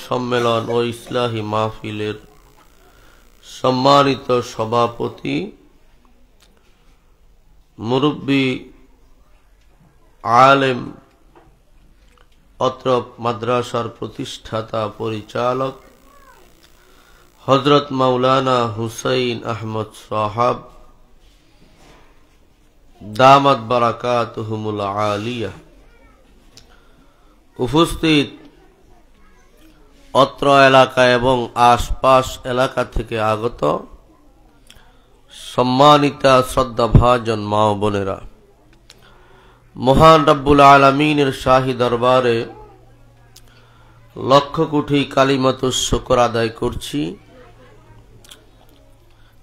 সম্মেলন ও ইসলাহি মাহফিলের সম্মানিত সভাপতি মুরব্বী আলেম অত্র মাদ্রাসার প্রতিষ্ঠাতা পরিচালক হযরত মাওলানা হুসাইন আহমদ সাহাব দামাত বারাকাতুহুমুল আলিয়া, উপস্থিত অত্র এলাকা এবং আশপাশ এলাকা থেকে আগত সম্মানিতা শ্রদ্ধাভাজন মা ও বোনেরা, মহান রব্বুল আলামিনের শাহী দরবারে লক্ষ কোটি কালিমাতুশ শুকর আদায় করছি,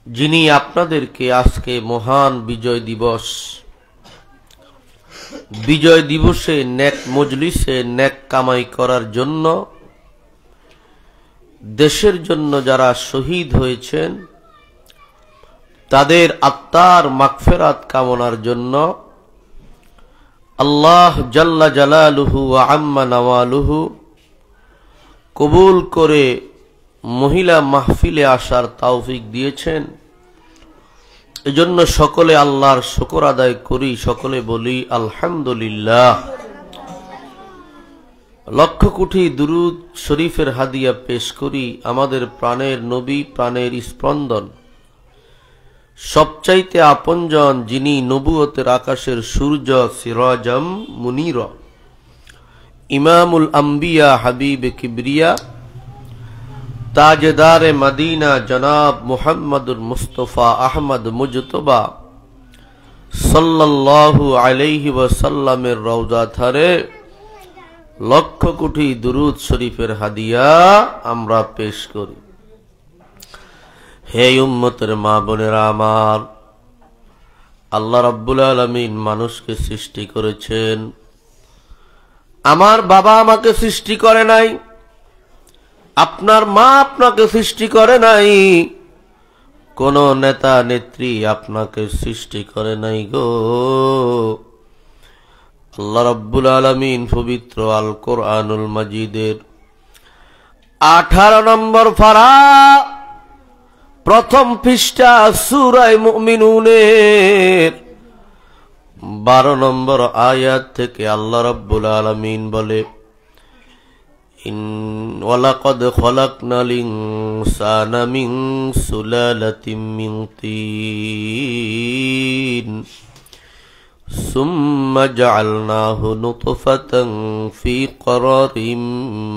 যিনি আপনাদেরকে আজকে মহান বিজয় দিবসে নেক মজলিসে নেক কামাই করার জন্য, দেশের জন্য যারা শহীদ হয়েছেন তাদের আত্মার মাগফিরাত কামনার জন্য আল্লাহ জাল্লা জালালুহু ওয়া আম্মা নওয়ালুহু কবুল করে মহিলা মাহফিলে আসার তৌফিক দিয়েছেন। এজন্য সকলে আল্লাহর শুকর আদায় করি, সকলে বলি আলহামদুলিল্লাহ। লক্ষ কোটি দুরুদ শরীফের হাদিয়া পেশ করি আমাদের প্রাণের নবী, প্রাণের স্পন্দন, সবচাইতে আপনজন, যিনি নবুয়তের আকাশের সূর্য, সিরাজাম মুনীরা, ইমামুল আম্বিয়া, হাবিবে কিবরিয়া, তাজদারে মদিনা জনাব মুহাম্মদুর মুস্তাফা আহমদ মুজতবা সাল্লাল্লাহু আলাইহি ওয়াসাল্লামের রওজা ধারে লক্ষ কোটি দুরুদ শরীফের হাদিয়া আমরা পেশ করি। হে উম্মতের মা বোনেরা আমার, আল্লাহ রাব্বুল আলামিন মানুষকে সৃষ্টি করেছেন। আমার বাবা আমাকে সৃষ্টি করে নাই, আপনার মা আপনাকে সৃষ্টি করে নাই, কোন নেতা নেত্রী আপনাকে সৃষ্টি করে নাই গো। আল্লাহ রাব্বুল আলামিন পবিত্র আল কোরআনুল মাজিদের 18 নম্বর পারা প্রথম পৃষ্ঠা সূরা মুমিনুনের 12 নম্বর আয়াত থেকে আল্লাহ রাব্বুল আলামিন বলে, ওয়ালাকাদ খলাকনাল ইনসানা মিন সুলালাতিন মিন তিন সুম্মা জাআলনাহু নুতফাতান ফি করারিম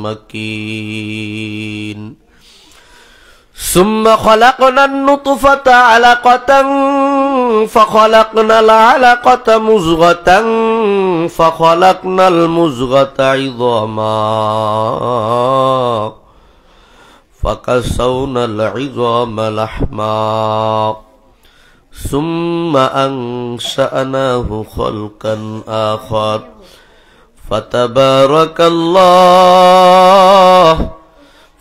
মাকিন সুম্মা খলাকনান নুতফাতা আলাকাতান ফাখলাকনাল আলাকাতা মুযগাতান ফাখলাকনাল মুযগাতা ইযামা ফাকাসাউনাল ইযামা লাহমা সুম্মা আনশা'নাহু খালকান আখার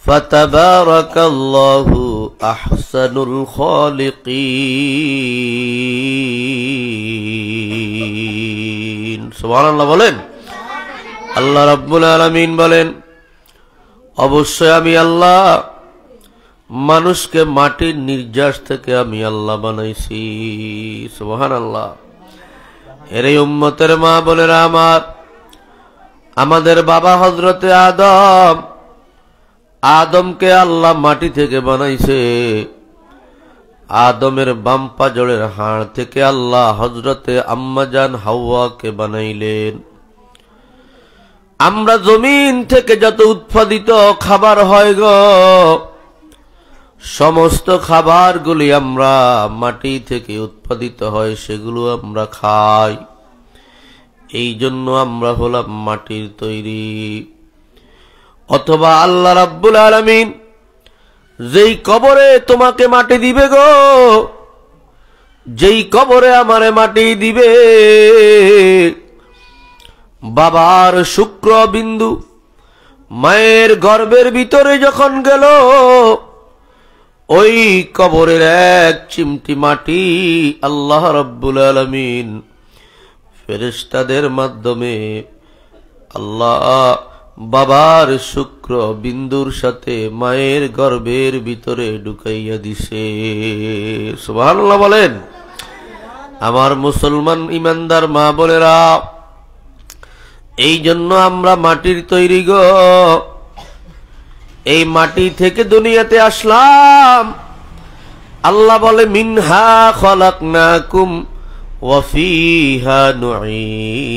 ফাতাবারাকাল্লাহু আহসানুল খালিকিন। সুবহানাল্লাহ বলেন। আল্লাহ রাব্বুল আলামিন বলেন, অবশ্যই আমি আল্লাহ মানুষকে মাটির নির্যাস থেকে আমি আল্লাহ বানাইছি। সুবহানাল্লাহ। এর উম্মতের মা বোনেরা আমার, আমাদের বাবা হযরতে আদমকে আল্লাহ মাটি থেকে বানাইছে। আদমের বাম পাজরের হাড় থেকে আল্লাহ হযরতে আম্মাজান হাওয়াকে বানাইলেন। আমরা জমিন থেকে যত উৎপাদিত খাবার হয় গো, সমস্ত খাবারগুলি আমরা মাটি থেকে উৎপাদিত হয়, সেগুলো আমরা খাই। এই জন্য আমরা হলাম মাটির তৈরি। অথবা আল্লাহ রাব্বুল আলামিন যেই কবরে তোমাকে মাটি দিবে গো, যেই কবরে আমারে মাটি দিবে, বাবার শুক্রবিন্দু মায়ের গর্ভের ভিতরে যখন গেল, ওই কবরের এক চিমটি মাটি আল্লাহ রাব্বুল আলামিন ফেরেশতাদের মাধ্যমে আল্লাহ বাবার শুক্র বিন্দুর সাথে মায়ের গর্ভের ভিতরে ঢুকাইয়া দিছে। সুবহানাল্লাহ বলেন। আমার মুসলমান ইমানদার মা বোনেরা, এই জন্য আমরা মাটির তৈরি গো। এই মাটি থেকে দুনিয়াতে আসলাম। আল্লাহ বলে মিনহা খলাকনাকুম ওয়া ফিহা নুঈদুকুম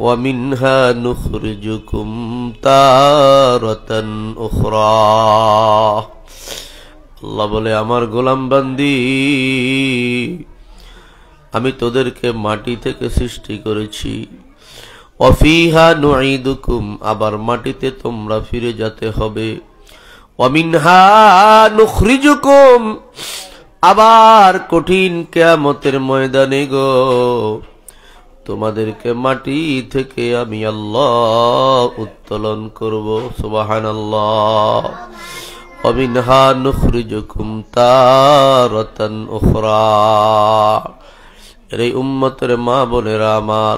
ওয়া মিনহা নুখরিজুকুম তারাতান উখরা। আল্লাহ বলে আমার গোলাম বান্দি, আমি তোদেরকে মাটি থেকে সৃষ্টি করেছি। ওয়া ফিহা নুঈদুকুম, আবার মাটিতে তোমরা ফিরে যেতে হবে। ওয়া মিনহা নুখরিজুকুম, আবার কঠিন কিয়ামতের ময়দানে গো তোমাদেরকে মাটি থেকে আমি আল্লাহ উত্তোলন করব। সুবহানাল্লাহ। ওয়া মিনহা নুখরিজুকুম তারাতান উখরা। এই উম্মতের মা বোনেরা আমার,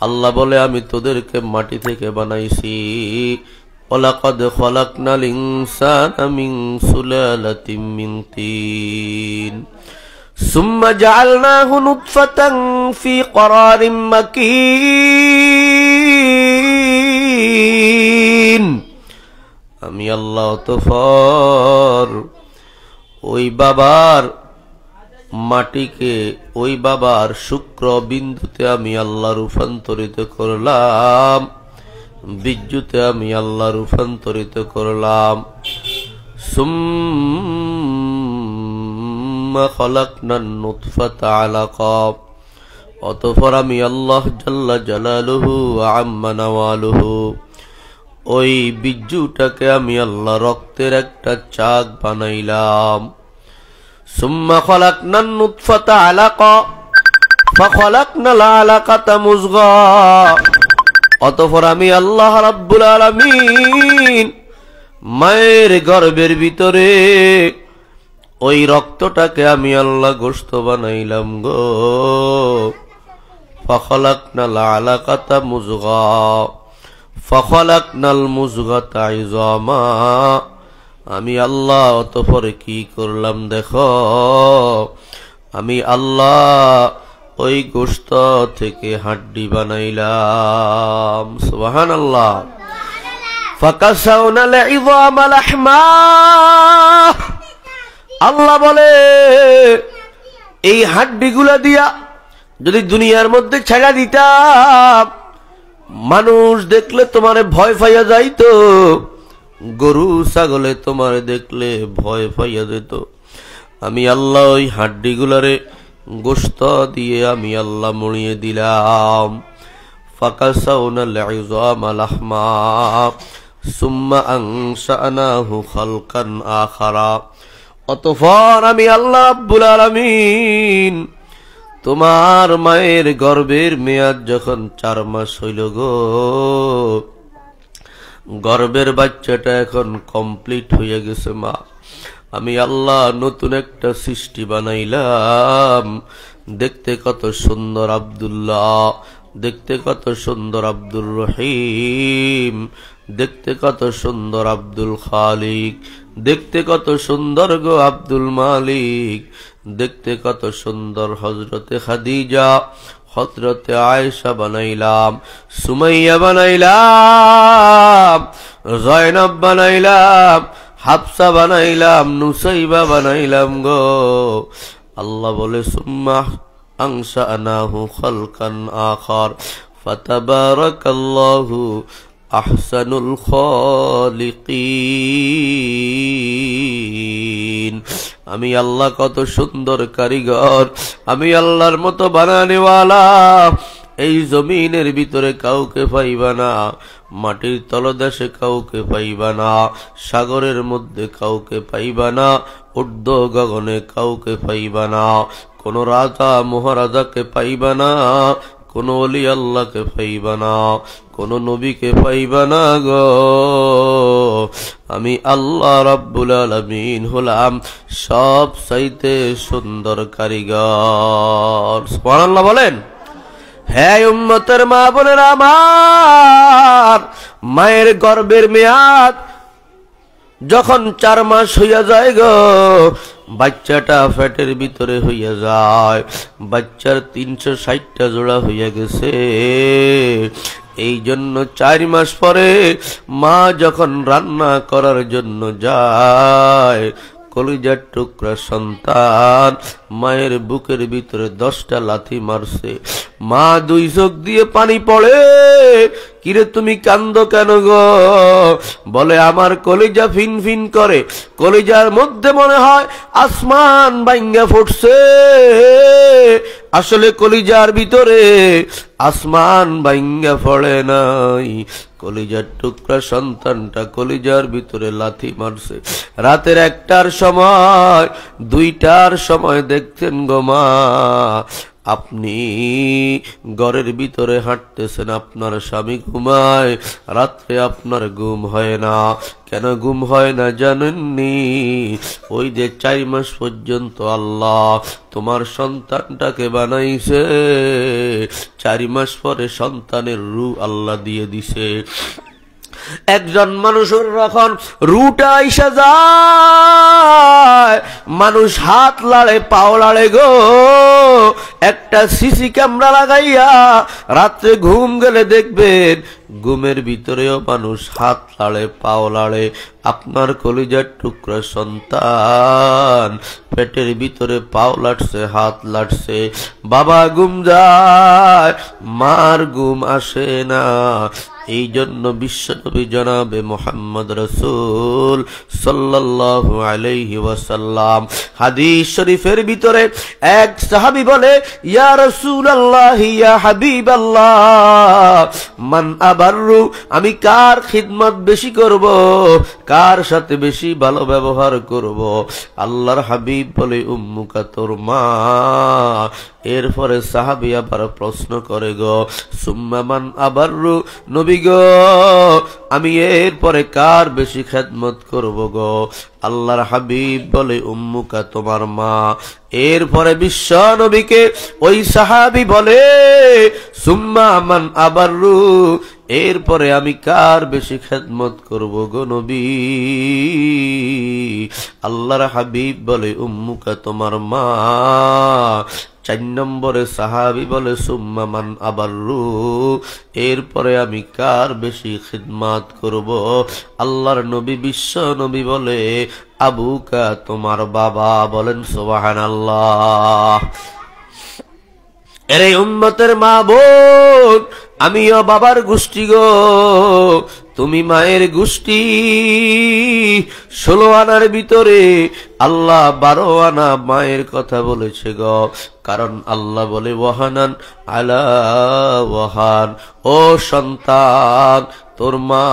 আল্লাহ বলে আমি তোদেরকে মাটি থেকে বানাইছি। ওয়ালাকাদ খালাকনাল ইনসানা মিন সুলালাতিন মিন তিন সুম্মা জাআলনাহু নুতফাতান ফি ক্বরারিন মাকিন। আমি আল্লাহ অতঃপর ওই বাবার মাটিকে, ওই বাবার শুক্র বিন্দুতে আমি আল্লাহ রূপান্তরিত করলাম, বীর্যতে আমি আল্লাহ রূপান্তরিত করলাম। সুম্মা খালাকনান নুতফাতা আলাকা, অতঃপর আমি আল্লাহ জাল্লা জালালুহু ওয়া আম্মা নাওয়ালুহু ওই বীর্যটাকে আমি আল্লাহ রক্তের একটা চাক বানাইলাম। সুম্মা খালাকনান নুতফাতা আলাকা ফাখালাকনাল আলাকাতা মুযগা, অতঃপর আমি আল্লাহ রাব্বুল আলামিন মায়ের গর্ভের ভিতরে ওই রক্তটাকে আমি আল্লাহ গোশত বানাইলাম গো। ফাখালাকনাল আলাকাতা মুযগা ফাখালাকনাল মুযগাতা ইযামা, আমি আল্লাহ অতঃপর কি করলাম দেখো, আমি আল্লাহ ওই গোশত থেকে হাড্ডি বানাইলাম। সুবহানাল্লাহ। ফাকাসাউনাল ইযামা লাহমা, আল্লাহ বলে এই হাড্ডিগুলা দিয়া যদি দুনিয়ার মধ্যে ছেড়া দিতাম, মানুষ দেখলে তোমারে ভয় পাইয়া যাইতো, গরু ছাগলে তোমারে দেখলে ভয় পাইয়া যেত। আমি আল্লাহ ওই হাড্ডিগুলারে গোশত দিয়ে আমি আল্লাহ মরিয়ে দিলাম। ফাকাসাউনাল ইযামা লাহমা সুম্মা আনশানাহু খালকান আখারা, অতঃপর আমি আল্লাহ রাব্বুল আলামিন তোমার মায়ের গর্ভের মেয়াদ যখন 4 মাস হইল গো, গর্ভের বাচ্চাটা এখন কমপ্লিট হয়ে গেছে মা, আমি আল্লাহ নতুন একটা সৃষ্টি বানাইলাম। দেখতে কত সুন্দর আব্দুল্লাহ, দেখতে কত সুন্দর আব্দুর রহিম, দেখতে কত সুন্দর আব্দুল খালিক, দেখতে কত সুন্দর গো আব্দুল মালিক, দেখতে কত সুন্দর হযরতে খাদিজা, হযরতে আয়েশা বানাইলাম, সুমাইয়া বানাইলাম, জয়নব বানাইলাম, হাফসা বানাইলাম, নুসাইবা বানাইলাম গো। আল্লাহ বলে সুম্মা আনশানাহু খালকান আখার ফাতাবারাকাল্লাহু আহসানুল খালিকিন। আমি আল্লাহ কত সুন্দর কারিগর, আমি আল্লাহর মতো বানানেওয়ালা এই জমিনের ভিতরে কাউকে পাইবা না, মাটির তলদেশে কাউকে পাইবা না, সাগরের মধ্যে কাউকে পাইবা না, ঊর্ধ্ব গগনে কাউকে পাইবা না, কোন রাজা মহারাজাকে পাইবা না, কোন ওলি আল্লাহকে পাইবা না, কোন নবীকে পাইবা না গো। আমি আল্লাহ রাব্বুল আলামিন হলাম সব চাইতে সুন্দর কারিগর। সুবহানাল্লাহ বলেন। হে উম্মতের মা বোনেরা আমার, মায়ের গর্ভের মেয়াদ যখন 4 মাস হইয়া যায় গো, বাচ্চাটা পেটের ভিতরে হইয়া যায়, বাচ্চার 360টা জোড়া হইয়া গেছে। এই জন্য 4 মাস পরে মা যখন রান্না করার জন্য যায়, কলিজার টুকরা সন্তান মায়ের বুকের ভিতরে 10টা লাথি মারছে। মা 2 চোখ দিয়ে পানি পড়ে। কিরে তুমি কান্দো কেন গো? বলে আমার কলিজা ফিন ফিন করে, কলিজার মধ্যে মনে হয় আসমান ভাঙ্গা ফুটছে। আসলে কলিজার ভিতরে আসমান ভাঙ্গা পড়ে নাই, কলিজার টুকরা সন্তানটা কলিজার ভিতরে লাথি মারছে। রাতের 1টার সময় 2টার সময় দেখছেন গো মা, আপনি ঘরের ভিতরে হাঁটতেছেন, আপনার স্বামী ঘুমায়, রাত্রে আপনার ঘুম হয় না। কেন ঘুম হয় না জানেননি? ওই যে 4 মাস পর্যন্ত আল্লাহ তোমার সন্তানটাকে বানাইছে, 4 মাস পরে সন্তানের রূহ আল্লাহ দিয়ে দিছে। একজন মানুষের যখন রুটা আইসা যায়, মানুষ হাত লাড়ে পাও লাড়ে গো। একটা সিসি ক্যামেরা লাগাইয়া রাত্রে ঘুম গেলে দেখবেন ঘুমের ভিতরেও মানুষ হাত লাড়ে পাও লাড়ে। আপনার কলিজার টুকরা সন্তান পেটের ভিতরে পাও লাটছে, হাত লাটছে। বাবা ঘুম যায়, মার ঘুম আসে না। এই জন্য বিশ্বনবী জনাবে মুহাম্মদ রাসূল সাল্লাল্লাহু আলাইহি ওয়াসাল্লাম হাদিস শরীফের ভিতরে এক সাহাবী বলে, ইয়া রাসূলুল্লাহ ইয়া হাবিবাল্লাহ, মান আবাররু, আমি কার খিদমত বেশি করব, কার সাথে বেশি ভালো ব্যবহার করব? আল্লাহর হাবিব বলে, উম্মুকা, তোর মা। এরপরে সাহাবী আবার প্রশ্ন করে গো, সুম্মা মান আবাররু, নবী গো আমি এরপরে কার বেশি খেদমত করব গো? আল্লাহর হাবিব বলে, উম্মুকা, তোমার মা। এরপরে বিশ্ব নবীকে ওই সাহাবী বলে, সুম্মা মান আবাররু, এরপরে আমি কার বেশি খেদমত করব গো নবী? আল্লাহর হাবিব বলে, উম্মুকা, তোমার মা। 4 নম্বরে সাহাবী বলে, সুম্মা মান আবাররু, এরপরে আমি কার বেশি খিদমত করব? আল্লাহর নবী বিশ্ব নবী বলে, আবুকা, তোমার বাবা। বলেন সুবহানাল্লাহ। এরে উম্মতের মা বোন, আমিও বাবার গোষ্ঠী গো, তুমি মায়ের গোষ্ঠী। 16 আনার ভিতরে আল্লাহ 12 আনা মায়ের কথা বলেছে গো। কারণ আল্লাহ বলে, ওয়াহানান আলা ওয়াহান, ও সন্তান, তোর মা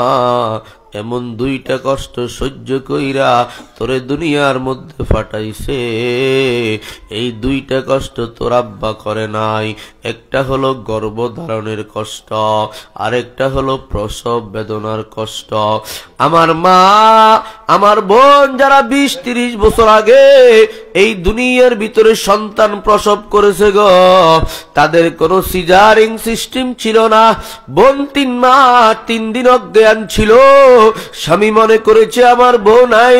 এমন 2টা কষ্ট সহ্য কইরা তোরে দুনিয়ার মধ্যে পাঠাইছে। এই 2টা কষ্ট তোর আব্বা করে নাই। একটা হলো গর্ভধারণের কষ্ট, আরেকটা হলো প্রসব বেদনার কষ্ট। আমার মা, আমার বোন যারা 20-30 বছর আগে এই দুনিয়ার ভিতরে সন্তান প্রসব করেছে গো, তাদের কোনো সিজারিং সিস্টেম ছিল না। বোন 3 মাস 3 দিন অজ্ঞান ছিল। স্বামী মনে করেছে আমার বউ নাই,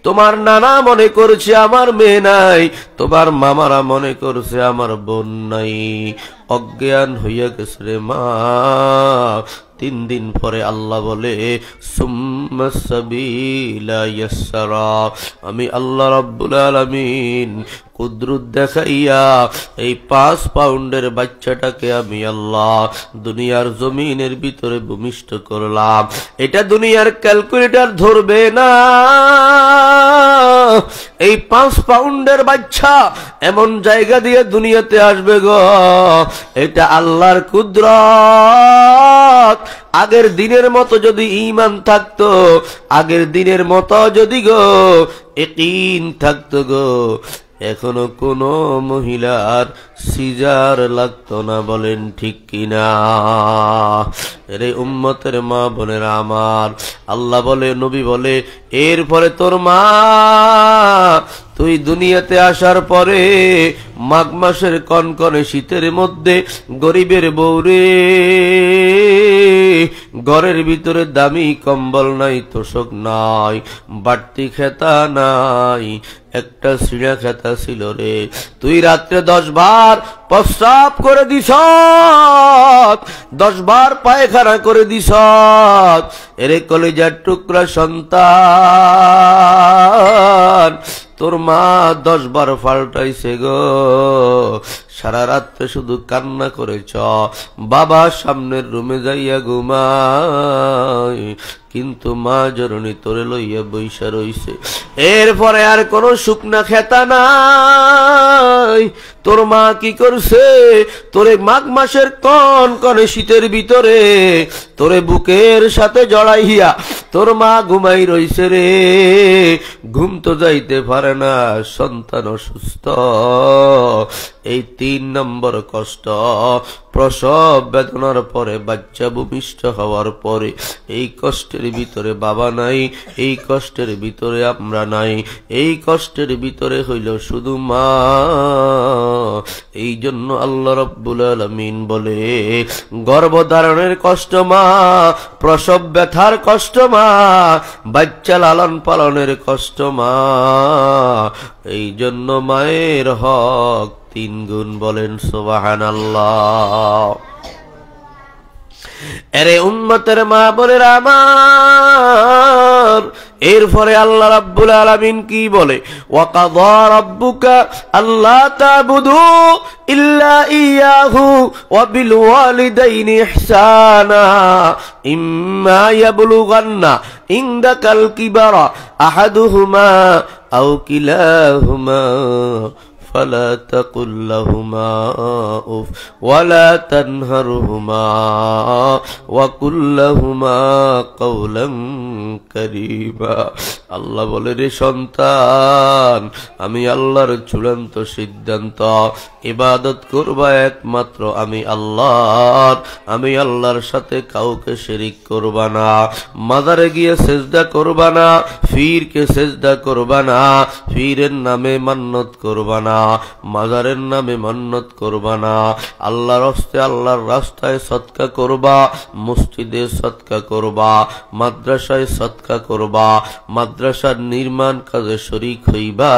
তোমার নানা মনে করেছে আমার মেয়ে নাই, তোমার মামারা মনে করেছে আমার বোন নাই। অজ্ঞান হইয়া গেছে রে মা। 3 দিন পরে আল্লাহ বলে, সুম্মা সাবিলা ইয়াসরা, আমি আল্লাহ রাব্বুল আলামিন কুদরত দেখাইয়া এই 5 পাউন্ডের বাচ্চাটাকে আমি আল্লাহ দুনিয়ার জমিনের ভিতরে ভূমিষ্ঠ করলাম। এটা দুনিয়ার ক্যালকুলেটর ধরবে না। এই 5 পাউন্ডের বাচ্চা এমন জায়গা দিয়ে দুনিয়াতে আসবে গো, এটা আল্লাহর কুদরত। আগের দিনের মতো যদি ঈমান থাকতো, আগের দিনের মতো যদি গো ইয়াকিন থাকতো গো, এখনো কোন মহিলার সিজার লাগতো না। বলেন ঠিক কিনা? রে উম্মতের মা বোনেরা আমার, আল্লাহ বলে, নবী বলে, এরপরে তোর মা তুই দুনিয়াতে আসার পরে মাঘ মাসের কনকনে শীতের মধ্যে গরিবের বউরে ঘরের ভিতরে দামি কম্বল নাই, তোষক নাই, বাড়তি খেতা নাই, একটা সিঁড়া খেতা ছিল রে। তুই রাত্রে 10 বার প্রস্রাব করে দিস, 10 বার পায়খানা করে দিস। এরে কলিজার টুকরা সন্তান, তোর মা 10 বার পাল্টাইছে গো। সারা রাত্রে শুধু কান্না করেছ, বাবা সামনের রুমে যাইয়া ঘুমায়, কিন্তু মা জননী তোরে লইয়া বইসা রইছে। এরপরে আর কোন শুকনা খেতা নাই। তোর মা কি করছে? তোরে মাঘ মাসের কনকনে শীতের ভিতরে তোরে বুকের সাথে জড়াইয়া তোর মা ঘুমাই রইছে রে। ঘুম তো যাইতে পারে না, সন্তান অসুস্থ। এই 3 নম্বর কষ্ট। প্রসব বেদনার পরে বাচ্চা ভূমিষ্ঠ হওয়ার পরে এই কষ্টের ভিতরে বাবা নাই, এই কষ্টের ভিতরে আমরা নাই, এই কষ্টের ভিতরে হইল শুধু মা। এই জন্য আল্লাহ রাব্বুল আলামিন বলে, গর্ভধারণের কষ্ট মা, প্রসব ব্যথার কষ্ট মা, বাচ্চা লালন পালনের কষ্ট মা। এই জন্য মায়ের হক 3 গুণ। বলেন সুবহানাল্লাহ। এরে উম্মতের মা বোনেরা আমার, এরপরে আল্লাহ রাব্বুল আলামিন কি বলে? ওয়াকাযা রাব্বুকা আল্লা তা'বুদু ইল্লা ইয়াহু ওয়া বিল ওয়ালিদাইনি ইহসানা ইম্মা ইয়াবলুগান্না ইনদাকাল কিবারা আহাদুহুমা আও কিলাহুমা فلا تقل لهما أف ولا تنهرهما وقل لهما قولا كريما। আল্লাহ বলে, রে সন্তান, আমি আল্লাহর চূড়ান্ত সিদ্ধান্ত, ইবাদত করবা একমাত্র আমি আল্লাহর। আমি আল্লাহর সাথে কাউকে শিরিক করবা না, মাজারে গিয়ে সেজদা করবা না, পীরকে সেজদা করবা না, পীরের নামে মান্নত করবা না, মাজারের নামে মান্নত করবা না। আল্লাহর হস্তে আল্লাহর রাস্তায় সদকা করবা, মসজিদে সদকা করবা, মাদ্রাসায় সদকা করবা, মাদ্রাসার নির্মাণ কাজে শরীক হইবা।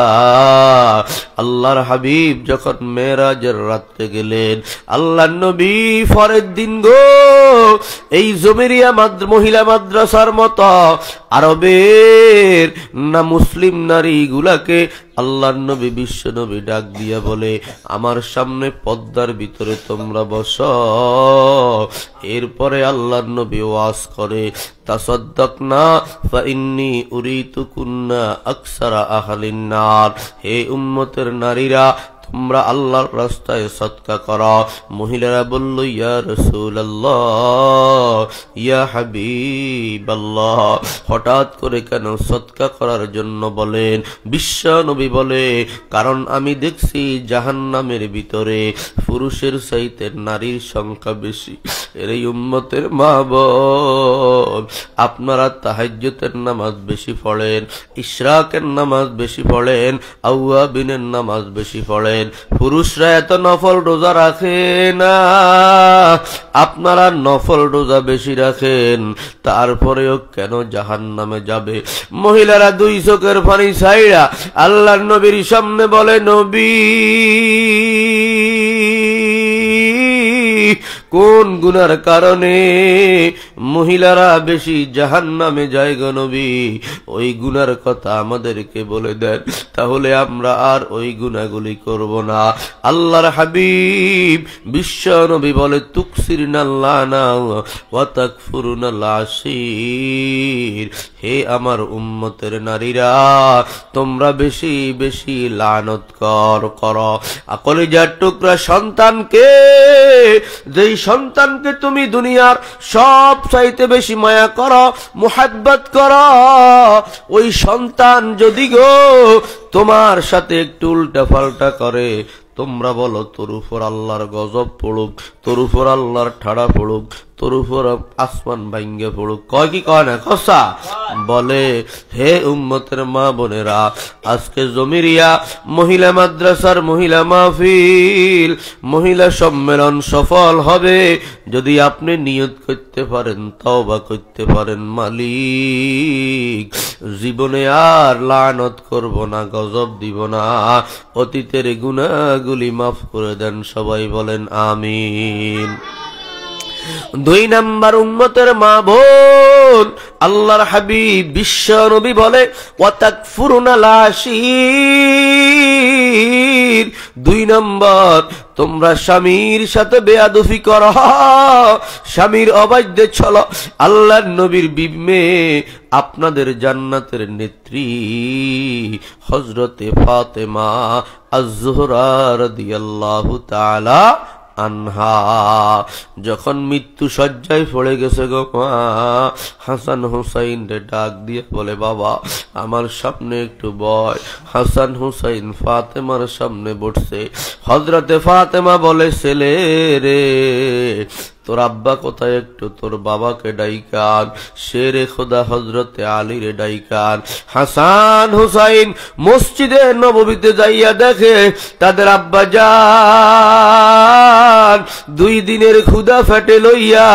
আল্লাহর হাবিব যখন মেরাজের রাতে গেলেন, আল্লাহর নবী পরের দিন গো এই জমেরিয়া মহিলা মাদ্রাসার মতো আরবের না মুসলিম নারী গুলাকে আল্লাহর নবী বিশ্ব নবী ডাক দিয়া বলে, আমার সামনে পর্দার ভিতরে তোমরা বসো। এরপরে আল্লাহর নবী ওয়াজ করে, তাসাদ্দাকনা ফাইন্নী উরিতুকুন্না আকসারা আহলিন নার। হে উম্মতের নারীরা, তোমরা আল্লাহর রাস্তায় সদকা করো। মহিলারা বলল, ইয়া রাসূলুল্লাহ, ইয়া হাবিবাল্লাহ, হঠাৎ করে কেন সদকা করার জন্য বলেন? বিশ্ব নবী বলে, কারণ আমি দেখছি জাহান্নামের ভিতরে পুরুষের চাইতে নারীর সংখ্যা বেশি। এর এই উম্মতের মা বোন, আপনারা তাহাজ্জুদের নামাজ বেশি পড়েন, ইশরাকের নামাজ বেশি পড়েন, আওয়াবিনের নামাজ বেশি পড়েন। পুরুষরা এত নফল রোজা রাখে না, আপনারা নফল রোজা বেশি রাখেন, তারপরেও কেন জাহান্নামে যাবে? মহিলারা 2 চোখের পানি ছাইড়া আল্লাহর নবীর সামনে বলে, নবী, কোন গুনার কারণে মহিলারা বেশি জাহান্নামে যায় গো নবী? ওই গুনার কথা আমাদেরকে বলে দেন, তাহলে আমরা আর ওই গুনাহগুলি করব না। আল্লাহর হাবিব বিশ্ব নবী বলে, তুকসিরনাল লানা ওয়া তাকফুরুনাল আশির। হে আমার উম্মতের নারীরা, তোমরা বেশি বেশি লানত করো। কলিজার টুকরা সন্তানকে, যেই সন্তানকে তুমি দুনিয়ার সব চাইতে বেশি মায়া করো, মুহাব্বত করো, ওই সন্তান যদি গো তোমার সাথে একটু উল্টা পাল্টা করে, তোমরা বলো তোর উপর আল্লাহর গজব পড়ুক, তোর উপর আল্লাহর ঠাড়া পড়ুক, তোর উপর আসমান ভাঙ্গে পড়ুক। কয় কি কয় না কসা? বলে হে উম্মতের মা বোনেরা, আজকে জমিরিয়া মহিলা মাদ্রাসার মহিলা মাহফিল, মহিলা সম্মেলন সফল হবে যদি আপনি নিয়ত করতে পারেন, তওবা করতে পারেন, মালিক জীবনে আর লানত করব না, গজব দিব না, অতীতের গুনাহগুলি মাফ করে দেন। সবাই বলেন আমিন। 2 নাম্বার উম্মতের মা বোন, আল্লাহর হাবিব বিশ্ব নবী বলে ওয়াতাকফুরুনা লাশির। 2 নম্বর, তোমরা স্বামীর সাথে বেয়াদফি করো, স্বামীর অবাধ্যে চলো। আল্লাহর নবীর বিবি আপনাদের জান্নাতের নেত্রী হযরতে ফাতেমা আয-জোহরা রাদিয়াল্লাহু তাআলা আনহা যখন মৃত্যু শয্যায় পড়ে গেছে গো মা, হাসান হুসাইন রে ডাক দিয়ে বলে বাবা আমার সামনে একটু বয়। হাসান হুসাইন ফাতেমার সামনে বসছে। হযরতে ফাতেমা বলে ছেলে রে, তোর আব্বা কোথায়, একটু তোর বাবাকে ডাইকান। শেরে খোদা হযরতে আলী রে ডাইকান। হাসান হুসাইন মসজিদে নববীতে যাইয়া দেখে তাদের আব্বা যান 2 দিনের ক্ষুধা ফেটে লইয়া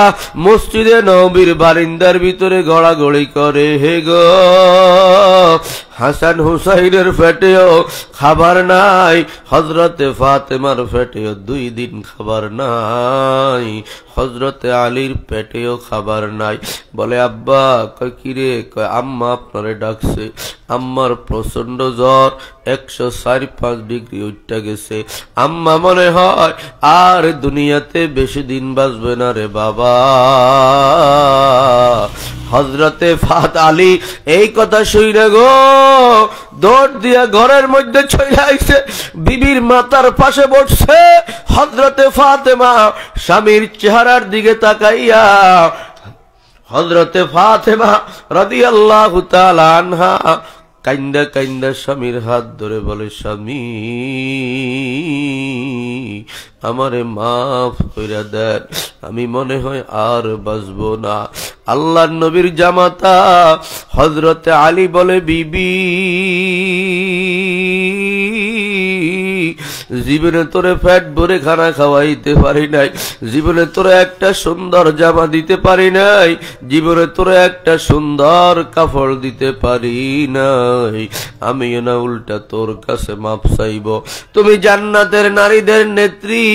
মসজিদে নববীর বারিন্দার ভিতরে গড়াগড়ি করে। হে গো, হাসান হুসাইনের পেটেও খাবার নাই, হযরতে ফাতেমার পেটেও 2 দিন খাবার নাই, হযরতে আলীর পেটেও খাবার নাই। বলে আব্বা, কয় কিরে? কয় আম্মা আপনারে ডাকছে। আম্মার প্রচন্ড জ্বর, 104-5 ডিগ্রি উঠে গেছে। আম্মা মনে হয় আর দুনিয়াতে বেশি দিন বাঁচবে না রে বাবা। হযরতে ফাত আলী এই কথা শুইনা গো দৌড় দিয়া ঘরের মধ্যে চলে আইছে, বিবির মাথার পাশে বসছে। হযরতে ফাতেমা স্বামীর চেহারার দিকে তাকাইয়া হযরতে ফাতেমা রাদিয়াল্লাহু তাআলা আনহা কাইন্দা কাইন্দা স্বামীর হাত ধরে বলে, স্বামী আমারে মাফ কইরা দেন, আমি মনে হয় আর বাঁচবো না। আল্লাহর নবীর জামাতা হযরতে আলী বলে, বিবি জীবনে তোরে পেট ভরে খানা খাওয়াইতে পারি নাই, জীবনে তোরে একটা সুন্দর জামা দিতে পারি নাই, জীবনে তোরে একটা সুন্দর কাপড় দিতে পারি নাই, আমি না উল্টা তোর কাছে মাপ চাইব। তুমি জান্নাতের নারীদের নেত্রী,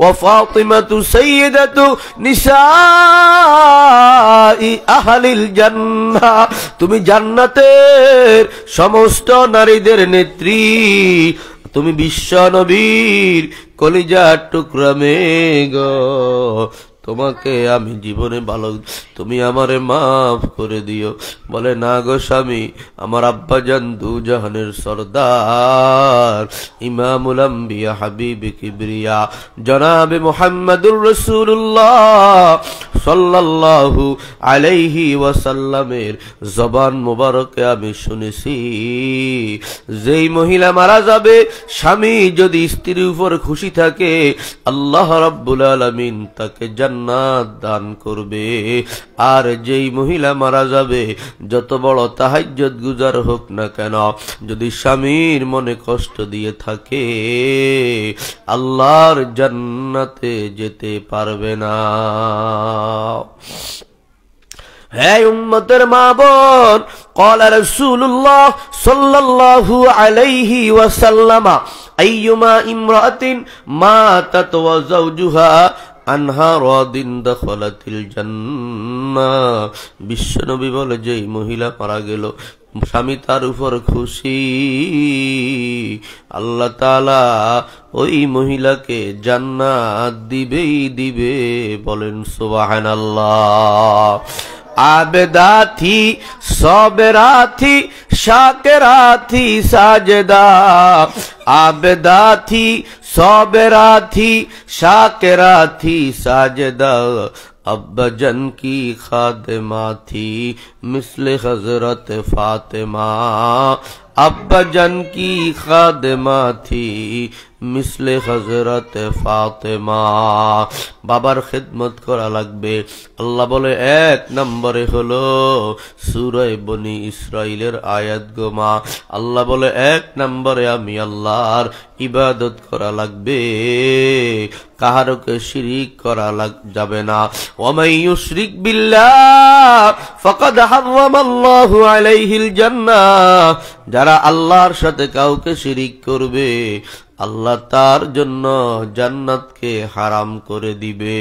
ওয়া ফাতিমাতু সাইয়্যিদাতু নিসাই আহলিল জান্নাহ, তুমি জান্নাতের সমস্ত নারীদের নেত্রী, তুমি বিশ্ব নবীর কলিজার টুকরা মেয়ে গো। তোমাকে আমি জীবনে ভালো, তুমি আমারে মাফ করে দিও। বলে না গো স্বামী, আমার আব্বাজান দু জাহানের সরদার ইমামুল আম্বিয়া হাবিবে কিবরিয়া জনাবে মুহাম্মদুর রাসূলুল্লাহ সাল্লাল্লাহু আলাইহি ওয়াসাল্লামের জবান মোবারকে আমি শুনেছি, যেই মহিলা মারা যাবে স্বামী যদি স্ত্রীর উপর খুশি থাকে আল্লাহ রাব্বুল আলামিন তাকে জান্নাত দান করবে। আর যেই মহিলা মারা যাবে যত বড় তাহাজ্জুদ গুজার হোক না কেন, যদি স্বামীর মনে কষ্ট দিয়ে থাকে আল্লাহর জান্নাতে যেতে পারবে না। হে উম্মতের মা বোন, قال رسول الله صلى الله عليه وسلم أيما امرأة ماتت وزوجها আনহা রাদিন দাখালাতিল জান্নাহ। বিশ্বনবী বলে, যেই মহিলা মারা গেল স্বামী তার উপর খুশি, আল্লাহ তাআলা ওই মহিলাকে জান্নাত দিবেই দিবে। বলেন সুবহানাল্লাহ। आबेदा थी सबेरा थी शाकिरा थी साजदा, आबेदा थी सबेरा थी शाकिरा थी साजदा, अब्बा जन की खादिमा थी मिस्ले हजरत फातिमा, अब्बा जान की खादिमा थी मिसले हजरत फातिमा। বাবার খিদমত করা লাগবে। আল্লাহ বলে 1 নম্বরে হলো সূরা বনি ইসরাইলের আয়াত গোমা। আল্লাহ বলে 1 নম্বরে আমি আল্লাহর ইবাদত করা লাগবে, কাহারকে শিরিক করা যাবে না। ওয়ামাই ইউশরিক বিল্লাহ ফাকাদ হারামাল্লাহু আলাইহিল জান্নাহ, যারা আল্লাহর সাথে কাউকে শিরিক করবে আল্লাহ তার জন্য জান্নাতকে হারাম করে দিবে।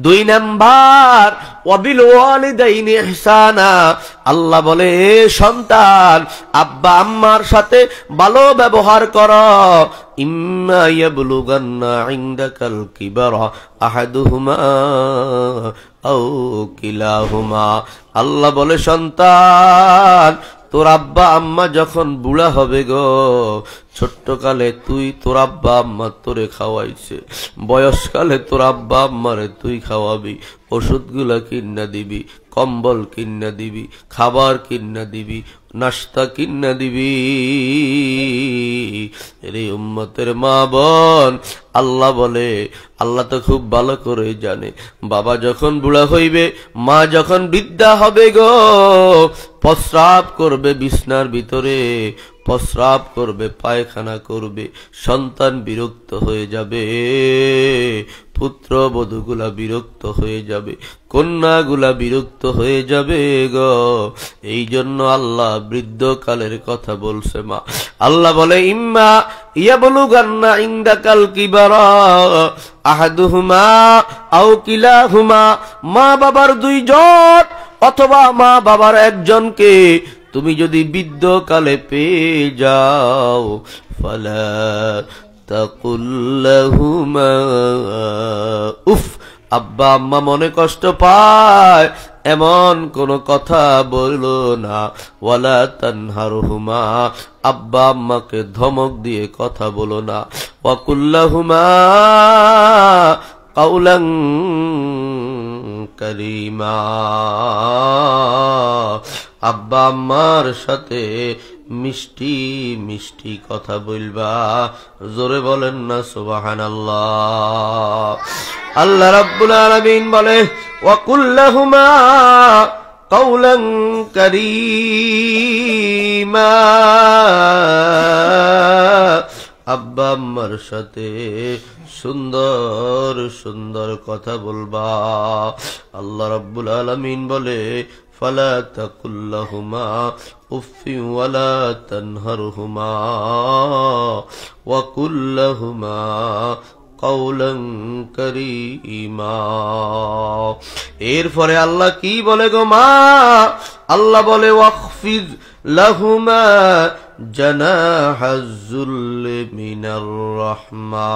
2 নাম্বার ওয়াবিল ওয়ালিদাইনি ইহসানা। আল্লাহ বলে হে সন্তান, আব্বা আম্মার সাথে ভালো ব্যবহার করো। ইম্মা ইয়াবলুগান্না ইনদাকাল কিবারা আহাদুহুমা আও কিলাহুমা। আল্লাহ বলে সন্তান, তোর আব্বা আম্মা যখন বুড়া হবে গো, ছোট্টকালে তুই তোর আব্বা আম্মা তোরে খাওয়াইছে, বয়সকালে তোর আব্বা আম্মারে তুই খাওয়াবি, ওষুধগুলা কিন্না দিবি, কম্বল কিন্না দিবি, খাবার কিন্না দিবি, নাস্তা কিন্না দিবি। রে উম্মতের মা বোন, আল্লাহ বলে, আল্লাহ তো খুব ভালো করে জানে, বাবা যখন বুড়া হইবে, মা যখন বৃদ্ধা হবে গো, প্রস্রাব করবে বিছনার ভিতরে, প্রস্রাব করবে, পায়খানা করবে, সন্তান বিরক্ত হয়ে যাবে, পুত্র বধূগুলা বিরক্ত হয়ে যাবে, কন্যাগুলা বিরক্ত হয়ে যাবে গো। এই জন্য আল্লাহ বৃদ্ধকালের কথা বলছে মা। আল্লাহ বলে ইম্মা ইয়াবলুগান্না ইনদাকাল কিবারা আহাদুহুমা আও কিলাহুমা। মা বাবার 2 জন অথবা মা বাবার একজনকে তুমি যদি বৃদ্ধকালে পেয়ে যাও, ফালা তাকুল লাহুমা উফ। আব্বা আম্মা মনে কষ্ট পায় এমন কোন কথা বলো না। ওয়ালা তানহারহুমা, আব্বা আম্মাকে ধমক দিয়ে কথা বলো না। ওয়াকুল লাহুমা কাওলান কারীমা, আব্বা আম্মার সাথে মিষ্টি মিষ্টি কথা বলবা। জোরে বলেন না সুবহানাল্লাহ। আল্লাহ রাব্বুল আলামিন বলে ওয়াকুল লাহুমা কাওলান কারীমা, আব্বা আম্মার সাথে সুন্দর সুন্দর কথা বলবা। আল্লাহ রাব্বুল আলামিন বলে ফালা তাকুল লাহুমা উফফি ওয়ালা তানহারহুমা ওয়াকুল লাহুমা কাওলান কারীমা। এরপরে আল্লাহ কি বলে গো মা? আল্লাহ বলে ওয়াখফিজ লাহুমা জানাহাজ যুল্লি মিনার রাহমা।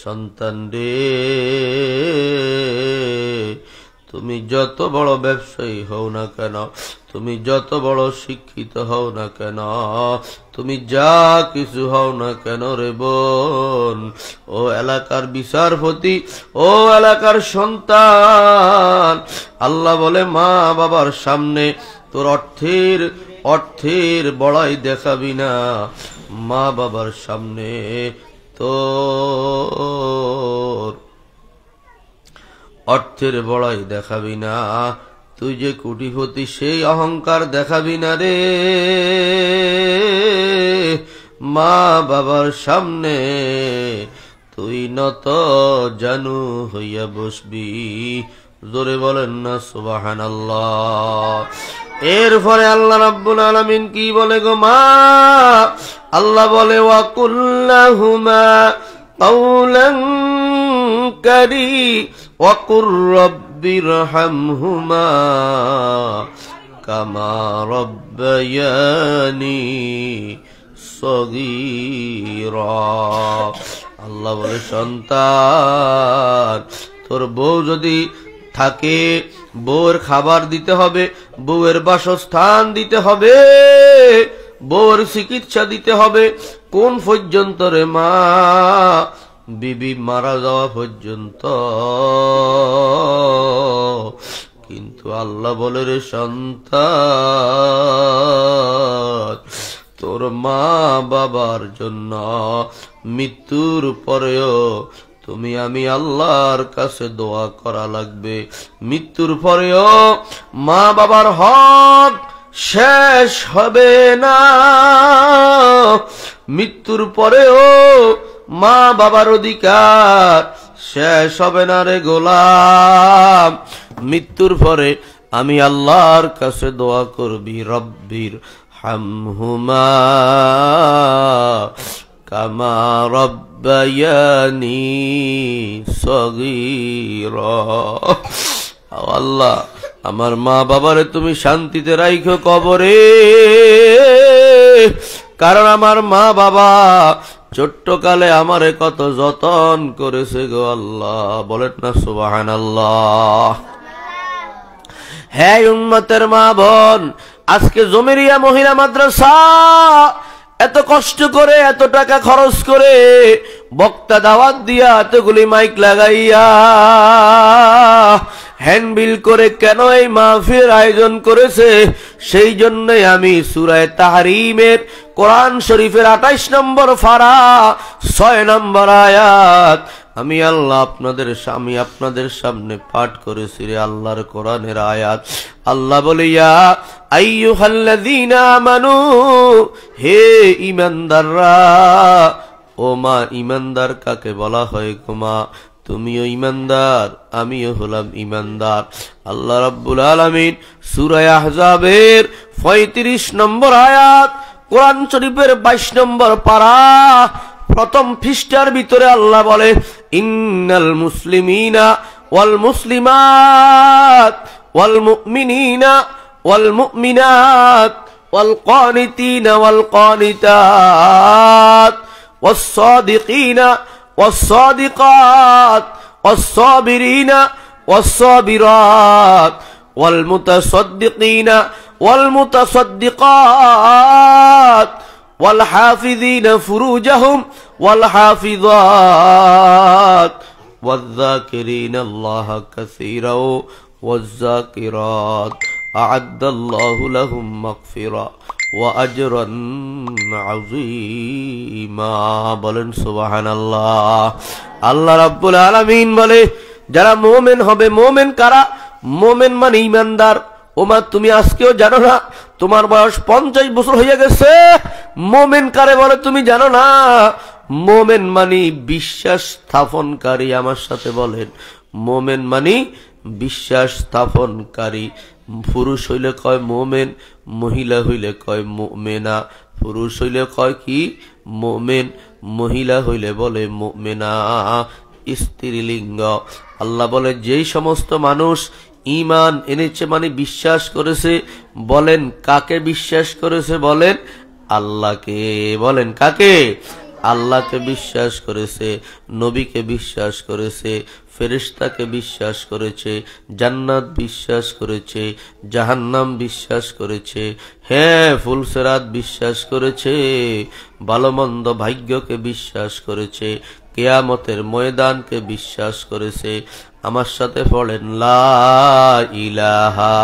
সন্তান রে, তুমি যত বড় ব্যবসায়ী হও না কেন, তুমি যত বড় শিক্ষিত হও না কেন, তুমি যা কিছু হও না কেন রে বোন, ও এলাকার বিচারপতি, ও এলাকার সন্তান, আল্লাহ বলে মা বাবার সামনে তোর অর্থের বড়াই দেখাবি না। মা বাবার সামনে তোর অর্থের বড়াই দেখাবি না। তুই যে কোটিপতি সেই অহংকার দেখাবি না রে। মা বাবার সামনে তুই নত জানু হইয়া বসবি। জোরে বলেন না সুবহানাল্লাহ। এরপরে আল্লাহ রাব্বুল আলামিন কি বলে গো মা? আল্লাহ বলে ওয়াকুল লাহুমা কাওলান কারীমা ওয়াকুর রাব্বিরহামহুমা কামা রাব্বায়ানি সগীরা। আল্লাহ বলে সন্তান, তোর বউ যদি থাকে, বউয়ের খাবার দিতে হবে, বউয়ের বাসস্থান দিতে হবে, বউয়ের চিকিৎসা দিতে হবে। কোন পর্যন্ত রে মা? বিবি মারা যাওয়া পর্যন্ত। কিন্তু আল্লাহ বলে রে সন্তান, তোর মা বাবার জন্য মৃত্যুর পরেও তুমি আমি আল্লাহর কাছে দোয়া করা লাগবে। মৃত্যুর পরেও মা বাবার হক শেষ হবে না, মৃত্যুর পরেও মা বাবার অধিকার শেষ হবে না রে গোলাম। মৃত্যুর পরে আমি আল্লাহর কাছে দোয়া করবি, রব্বির হামহুমা কামা রব্বায়ানি সগীরা। আল্লাহ আমার মা বাবারে তুমি শান্তিতে রাইখো কবরে, কারণ আমার মা বাবা ছোট্টকালে আমারে কত যতন করেছে গো আল্লাহ। বলেন না সুবহানাল্লাহ। হ্যাঁ উম্মতের মা বোন, আজকে জমিরিয়া মহিলা মাদ্রাসা এত কষ্ট করে এত টাকা খরচ করে বক্তা দাওয়াত দিয়া এতগুলি মাইক লাগাইয়া হ্যান্ডবিল করে কেন এই মাহফিল আয়োজন করেছে, সেই জন্যই আমি সূরা তাহরিমের কোরআন শরীফের 28 নম্বর পারা 6 নম্বর আয়াত আমি আল্লাহ আপনাদের সামনে পাঠ করেছি রে আল্লাহর কোরআনের আয়াত। আল্লাহ বলে, ইয়া আইয়ুহাল্লাযীনা আমানু, হে ঈমানদাররা। ও মা, ঈমানদার কাকে বলা হয় গো মা? তুমিও ঈমানদার, আমিও হলাম ঈমানদার। আল্লাহ রাব্বুল আলামিন সূরা আহজাবের 35 নম্বর আয়াত কোরআন শরীফের 22 নম্বর পারা প্রথম পৃষ্ঠার ভিতরে আল্লাহ বলে, ইন্নাল মুসলিমিনা ওয়াল মুসলিমাত ওয়াল মুমিনিনা ওয়াল মুমিনাত ওয়াল কানিতিনা ওয়াল কানিতাত ওয়াস সাদিকিনা ওয়াস সাদিকাত ওয়াস সাবিরিনা ওয়াস সাবিরাত ওয়াল মুতাসাদ্দিকিনা ওয়াল মুতাসাদ্দিকাত والحافظين فروجهم والحافظات والذاكرين الله كثيرا والذاكرات أعد الله لهم مغفرة وأجرا عظيما। বলেন সুবহানাল্লাহ। আল্লাহ রাব্বুল আলামিন বলে, যারা মুমিন হবে। মুমিন কারা? মুমিন মানে ঈমানদার। ওমা, তুমি আজকেও জানো না? তোমার বয়স 50 বছর হয়ে গেছে। মুমিন কারে বলে তুমি জানো না? মুমিন মানে বিশ্বাস স্থাপনকারী। আমার সাথে বলেন, মুমিন মানে বিশ্বাস স্থাপনকারী। পুরুষ হইলে কয় মুমিন, মহিলা হইলে কয় মুমিনা। পুরুষ হইলে কয় কি? মুমিন, মহিলা হইলে বলে মুমিনা, স্ত্রীলিঙ্গ। আল্লাহ বলে, যেই সমস্ত মানুষ ঈমান এনেছে মানে বিশ্বাস করেছে। বলেন কাকে বিশ্বাস করেছে? বলেন আল্লাহকে। বলেন কাকে? আল্লাহকে বিশ্বাস করেছে, নবীকে বিশ্বাস করেছে, ফেরেশতাকে বিশ্বাস করেছে, জান্নাত বিশ্বাস করেছে, জাহান্নাম বিশ্বাস করেছে, হ্যাঁ ফুলসেরাত বিশ্বাস করেছে, ভালো মন্দ ভাগ্যকে বিশ্বাস করেছে, কিয়ামতের ময়দানকে বিশ্বাস করেছে। আমার সাথে পড়েন, লা ইলাহা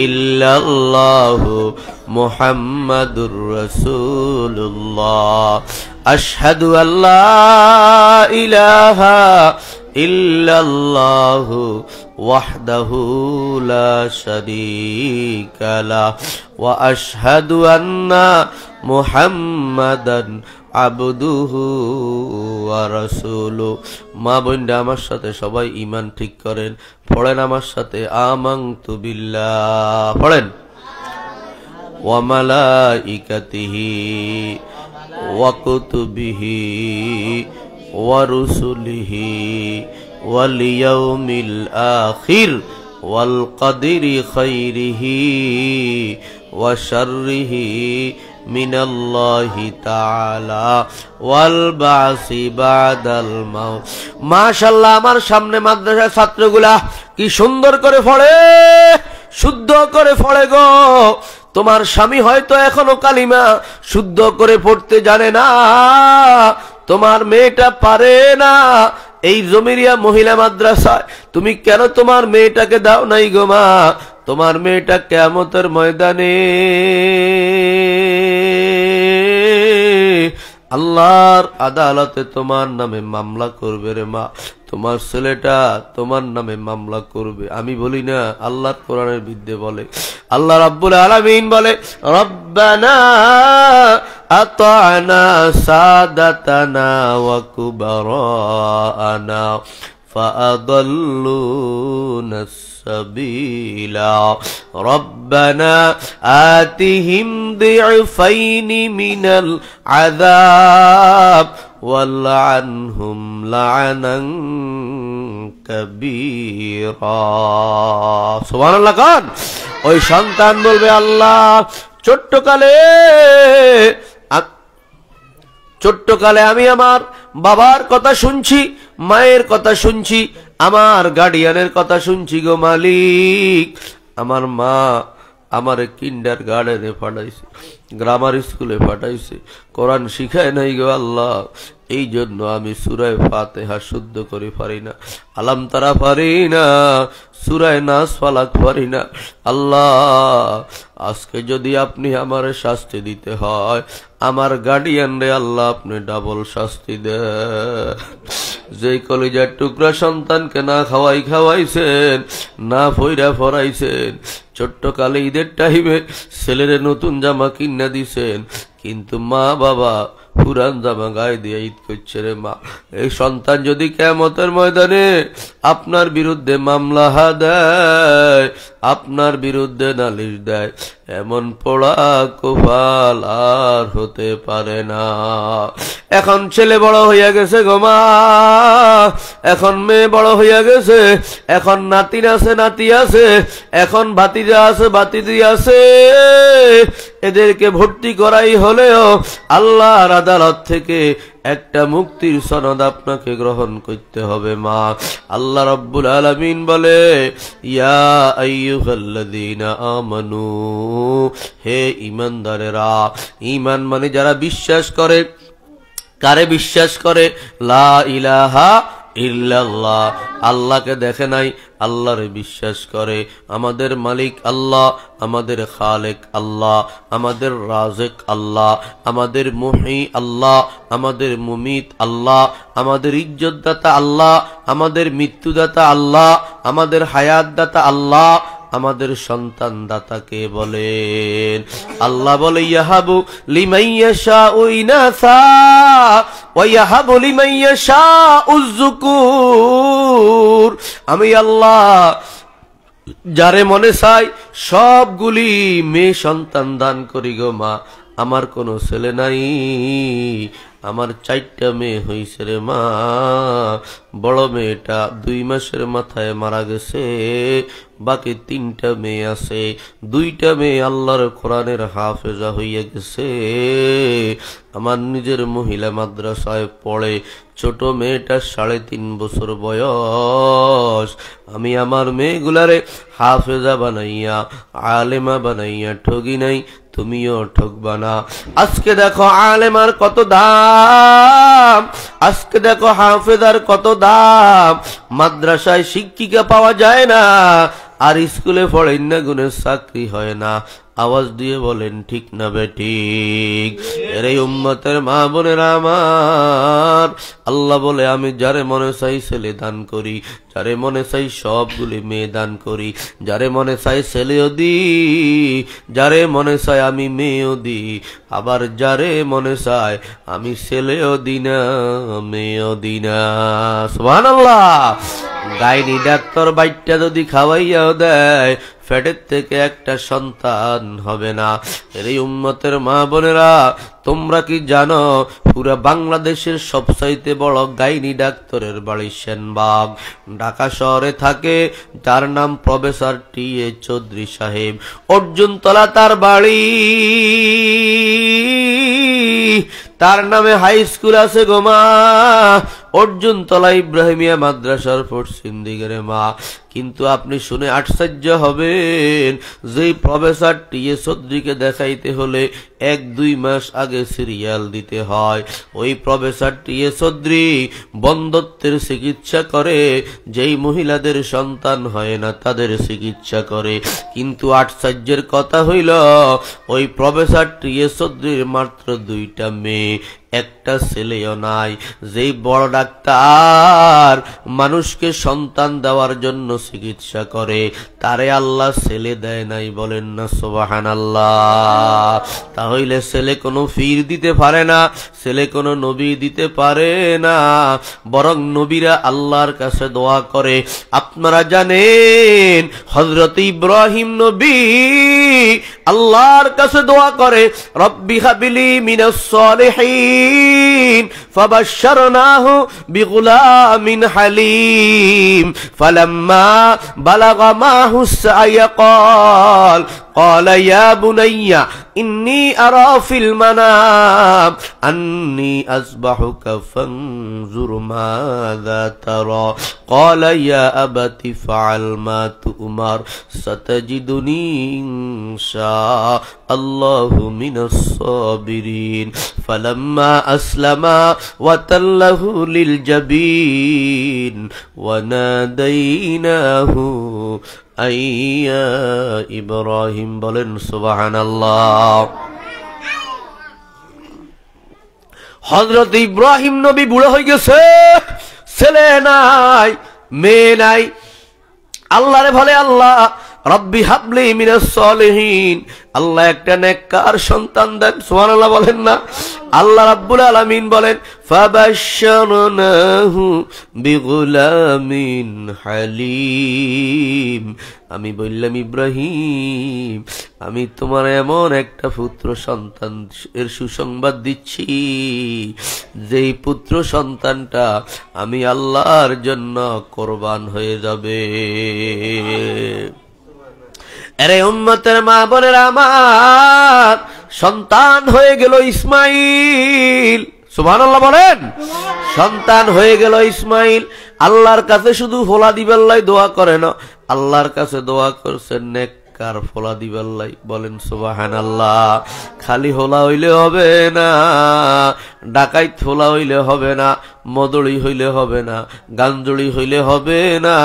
ইল্লাল্লাহু মুহাম্মাদুর রাসূলুল্লাহ, আশহাদু আল্লা ইলাহা ইল্লাল্লাহু ওয়াহদাহু লা শারীকা লাহ ওয়া আশহাদু আন্না মুহাম্মাদান আবদুহু ওয়া রাসূলুহু। মা বোনরা আমার সাথে সবাই ঈমান ঠিক করেন। পড়েন আমার সাথে, আমানতু বিল্লাহ। পড়েন, ওয়া মালাইকাতিহি ওয়া কুতুবিহি ওয়া রুসুলিহি ওয়াল ইয়াউমিল আখির ওয়াল কদরি খাইরিহি ওয়া শাররিহি মিনাল্লাহি তাআলা ওয়াল বাসি বাদাল মাউত। মাশাআল্লাহ, আমার সামনে মাদ্রাসার ছাত্রগুলা কি সুন্দর করে পড়ে, শুদ্ধ করে পড়ে গো। তোমার স্বামী হয়তো এখনো কালিমা শুদ্ধ করে পড়তে জানে না, তোমার মেয়েটা পারে না। এই জমিরিয়া মহিলা মাদ্রাসায় তুমি কেন তোমার মেয়েটাকে দাও নাই গো মা? তোমার মেয়েটা কিয়ামতের ময়দানে আল্লাহর আদালতে তোমার নামে মামলা করবে রে মা, তোমার ছেলেটা তোমার নামে মামলা করবে। আমি বলি না, আল্লাহর কোরআনের বিরুদ্ধে বলে। আল্লাহ রাব্বুল আলামিন বলে, রব্বানা আতা'না সাদাতানা ওয়া কুবারানা فأضلونا السبيل ربنا آتهم ضعفين من العذاب والعنهم لعنا كبيرا سبحان الله কান ওই সন্তান বলবে, আল্লাহ ছোট্টকালে আমি আমার বাবার কথা শুনছি, মায়ের কথা শুনছি, আমার গার্ডিয়ানের কথা শুনছি গো মালিক। আমার মা আমার কিন্ডার গার্ডেনে পাঠাইছে, গ্রামার স্কুলে পাঠাইছে, কোরআন শিখায় নাই গো আল্লাহ। এই জন্য আমি সূরা ফাতিহা শুদ্ধ করে পারি না, আলাম তারা পারি না, সূরা নাস ফালাক পারি না। আল্লাহ আজকে যদি আপনি আমার শাস্তি দিতে হয়, আমার গার্ডিয়ান রে আল্লাহ আপনি ডাবল শাস্তি দেন। যেই কলিজার টুকরা সন্তানকে না খাওয়াইছেন, না ফইরা ফরাইছেন, ছোট্ট কালে ঈদের টাইমে ছেলেরে নতুন জামা কিনা দিছেন, কিন্তু মা বাবা পুরান জামা গায়ে দিয়ে ঈদ করছে রে মা। এই সন্তান যদি কিয়ামতের ময়দানে আপনার বিরুদ্ধে মামলা দেয়, আপনার বিরুদ্ধে নালিশ দেয়, এমন পোড়া কপাল আর হতে পারে না। এখন ছেলে বড় হইয়া গেছে গো মা, এখন মেয়ে বড় হইয়া গেছে, এখন নাতি আছে, এখন ভাতিজা আছে, ভাতিজি আছে। এদেরকে ভর্তি করাই হলেও আল্লাহর আদালত থেকে একটা মুক্তির সনদ আপনাকে গ্রহণ করতে হবে মা। আল্লাহ রাব্বুল আলামিন বলে, ইয়া আইয়ুহাল্লাযীনা আমানু, হে ঈমানদারেরা। ঈমান মানে যারা বিশ্বাস করে। কারে বিশ্বাস করে? লা ইলাহা ইল্লাল্লাহ, আল্লাহকে দেখে নাই, আল্লাহরে বিশ্বাস করে। আমাদের মালিক আল্লাহ, আমাদের খালেক আল্লাহ, আমাদের রাজেক আল্লাহ, আমাদের মুহি আল্লাহ, আমাদের মুমিত আল্লাহ, আমাদের ইজ্জতদাতা আল্লাহ, আমাদের মৃত্যুদাতা আল্লাহ, আমাদের হায়াতদাতা আল্লাহ, আমাদের সন্তান দাতাকে বলেন। আল্লাহ বলে, ইয়াহাবু লিমান ইয়াশাউ ইনাসা ওয়া ইয়াহাবু লিমান ইয়াশাউ যুকুর। আমি আল্লাহ যারে মনে চাই সবগুলি মেয়ে সন্তান দান করি গো মা। আমার কোনো ছেলে নাই, আমার 4টা মেয়ে হইছে রে মা। বড় মেয়েটা 2 মাসের মাথায় মারা গেছে, বাকি 3টা মেয়ে আছে। 2টা মেয়ে আল্লাহর কোরআনের হাফেজা হইয়া গেছে, আমার নিজের মহিলা মাদ্রাসায় পড়ে। ছোট মেয়েটা 3.5 বছর বয়স। আমি আমার মেয়েগুলারে হাফেজা বানাইয়া, আলেমা বানাইয়া ঠগি নাই, তুমিও ঠকবা না। আজকে দেখো আলেমার কত দাম, আজকে দেখো হাফেজার কত দাম। মাদ্রাসায় শিক্ষিকা পাওয়া যায় না, আর স্কুলে পড়েন না গুণের চাকরি হয় না। আওয়াজ দিয়ে বলেন ঠিক না বেঠিক? এর এই উম্মতের মা বোনেরা আমার, আল্লাহ বলে, আমি যারে মনে চাই ছেলে দান করি, যারে মনে চাই সবগুলি মেয়ে দান করি, যারে মনে চাই ছেলেও দি, যারে মনে চাই আমি মেয়েও দি, আবার যারে মনে চাই আমি ছেলেও দি না, মেয়েও দি না। সুবহানাল্লাহ। গাইনি ডাক্তার বাইটটা যদি খাওয়াইয়াও দেয়, ফ্যাটের থেকে একটা সন্তান হবে না। এই উম্মতের মা বোনেরা, তোমরা কি জানো পুরা বাংলাদেশের সবচাইতে বড় গাইনি ডাক্তারের বাড়ি সেনবাগ, ঢাকা শহরে থাকে। তার নাম প্রফেসর টি.এ. চৌধুরী সাহেব। অর্জুনতলা তার বাড়ি, তার নামে হাই স্কুল আছে গো মা। অর্জুনতলা ইব্রাহিমিয়া মাদ্রাসার পশ্চিম দিকের মা। কিন্তু আপনি শুনে আশ্চর্য হবেন, যেই প্রফেসর টিএ চৌধুরীকে দেখাইতে হলে 1-2 মাস আগে সিরিয়াল দিতে হয়, ওই প্রফেসর টিএ চৌধুরী বন্ধ্যত্বের চিকিৎসা করে, যেই মহিলাদের সন্তান হয় না তাদের চিকিৎসা করে। কিন্তু আশ্চর্যের কথা হইল, ওই প্রফেসর টিএ চৌধুরীর মাত্র 2টা মেয়ে, একটা ছেলেও নাই। যেই বড় ডাক্তার মানুষকে সন্তান দেওয়ার জন্য চিকিৎসা করে, তারে আল্লাহ ছেলে দেয় নাই, বলেন না সুবহানাল্লাহ। তাহলে ছেলে কোনো পীর দিতে পারে না, ছেলে কোনো নবী দিতে পারে না, বরং নবীরা আল্লাহর কাছে দোয়া করে। আপনারা জানেন হযরত ইব্রাহিম নবী আল্লাহর কাছে দোয়া করে, রব্বি হাবলি মিনাস সালিহিন ফাবাশশারনাহু বিগুলামিন হালিম ফালাম্মা বালাগা মাহু সা'য়া قال يا بني إني أرى في المنام أني أذبحك فانظر ماذا ترى قال يا أبت فعل ما تؤمر ستجدني إن شاء الله من الصابرين فلما أسلما وتله للجبين وناديناه আইয়া ইব্রাহিম, বলেন সুবহানাল্লাহ। হযরত ইব্রাহিম নবী বুড়ো হয়ে গেছে, ছেলে নাই, মেয়ে নাই। আল্লাহরে বলে, আল্লাহ রব্বি হাবলি মিনাস সালিহিন, আল্লাহ একটা নেককার সন্তান দেন। সুবহানাল্লাহ বলেন না। আল্লাহ রাব্বুল আলামিন বলেন, ফাবাশশারনাহু বিগুলামিন হালিম। আমি বললাম, ইব্রাহিম আমি তোমার এমন একটা পুত্র সন্তান এর সুসংবাদ দিচ্ছি, যেই পুত্র সন্তানটা আমি আল্লাহর জন্য কোরবান হয়ে যাবে। আরে উম্মতের মা বোনেরা আমার, সন্তান হয়ে গেল ইসমাইল। সুবহানাল্লাহ বলেন। সন্তান হয়ে গেল ইসমাইল। আল্লাহর কাছে শুধু ফোলা দিবেল্লাই দোয়া করে না, আল্লাহর কাছে দোয়া করছেন নেককার ফোলা দিবেল্লাই, বলেন সুবহানাল্লাহ। খালি হোলা হইলে হবে না, ডাকাইত ফোলা হইলে হবে না, মদড়ি হইলে হবে না, গাঞ্জড়ি হইলে হবে না।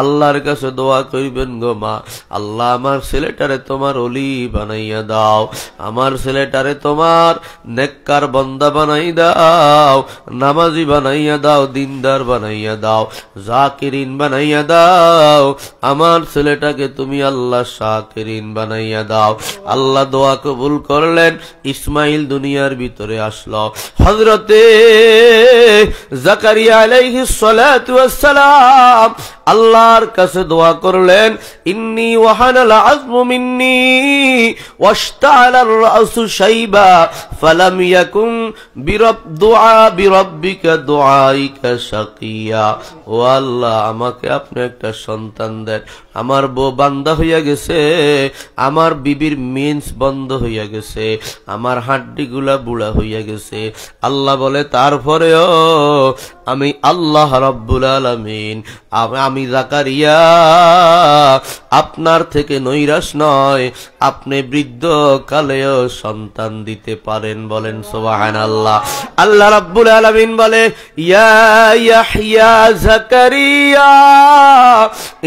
আল্লাহর কাছে দোয়া করিবেন, গো মা আল্লাহ আমার ছেলেটারে তোমার ওলি বানাইয়া দাও, আমার ছেলেটারে তোমার নেককার বান্দা বানাই দাও, নামাজি বানাইয়া দাও, দিনদার বানাইয়া দাও, জাকিরিন বানাইয়া দাও, আমার ছেলেটাকে তুমি আল্লাহ শাকিরিন বানাইয়া দাও। আল্লাহ দোয়া কবুল করলেন। ইসমাইল দুনিয়ার ভিতরে আসলো। হযরতে জাকারিয়া আলাইহিস সালাতু ওয়াস সালাম আল্লাহর কাছে দোয়া করলেন, ইন্নী ওয়াহানাল আযমু মিন্নী ওয়াশতাআলার রাসু শাইবা ফালাম ইয়াকুন দুআ বিরাব্বিকা দুআইকা শাকিয়া। ও আল্লাহ আমাকে আপনি একটা সন্তান দেন, আমার বউ বান্দা হইয়া গেছে, আমার বিবির মেন্স বন্ধ হইয়া গেছে, আমার হাড্ডিগুলা বুড়া হইয়া গেছে। আল্লাহ বলে, তারপরেও আমি আল্লাহ রাব্বুল আলামিন, আমি জাকারিয়া আপনার থেকে নৈরাশ নয়, আপনি বৃদ্ধ কালেও সন্তান দিতে পারেন, বলেন সুবহানাল্লাহ। আল্লাহ রাব্বুল আলামিন বলে, ইয়া ইয়াহইয়া জাকারিয়া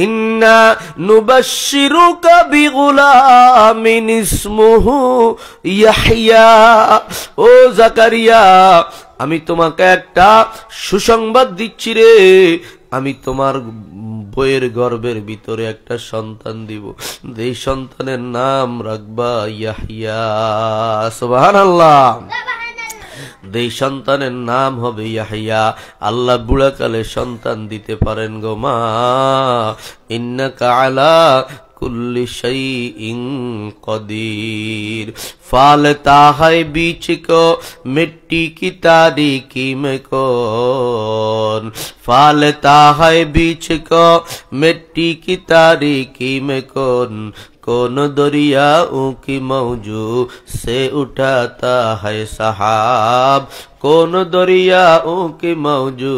ইন্না নুবাশশিরুকা বিগুলামিন ইসমুহু ইয়াহইয়া। ও জাকারিয়া আমি তোমাকে একটা সুসংবাদ দিচ্ছি রে, আমি তোমার বইয়ের গর্ভের ভিতরে একটা সন্তান দিব, যেই সন্তানের নাম রাখবা ইয়াহইয়া। সুবহানাল্লাহ। যেই সন্তানের নাম হবে ইয়াহইয়া। আল্লাহ বুড়াকালে সন্তান দিতে পারেন গো মা। ইন্নাকা আলা कुल्ली शैइन कदीर। फालता है बीच को मिट्टी की तारीकी में कौन, फालता है बीच को मिट्टी की तारीकी में कौन, कौन दरियाओं की मौजू से उठाता है सहाब कौन दरियाओं की मौजू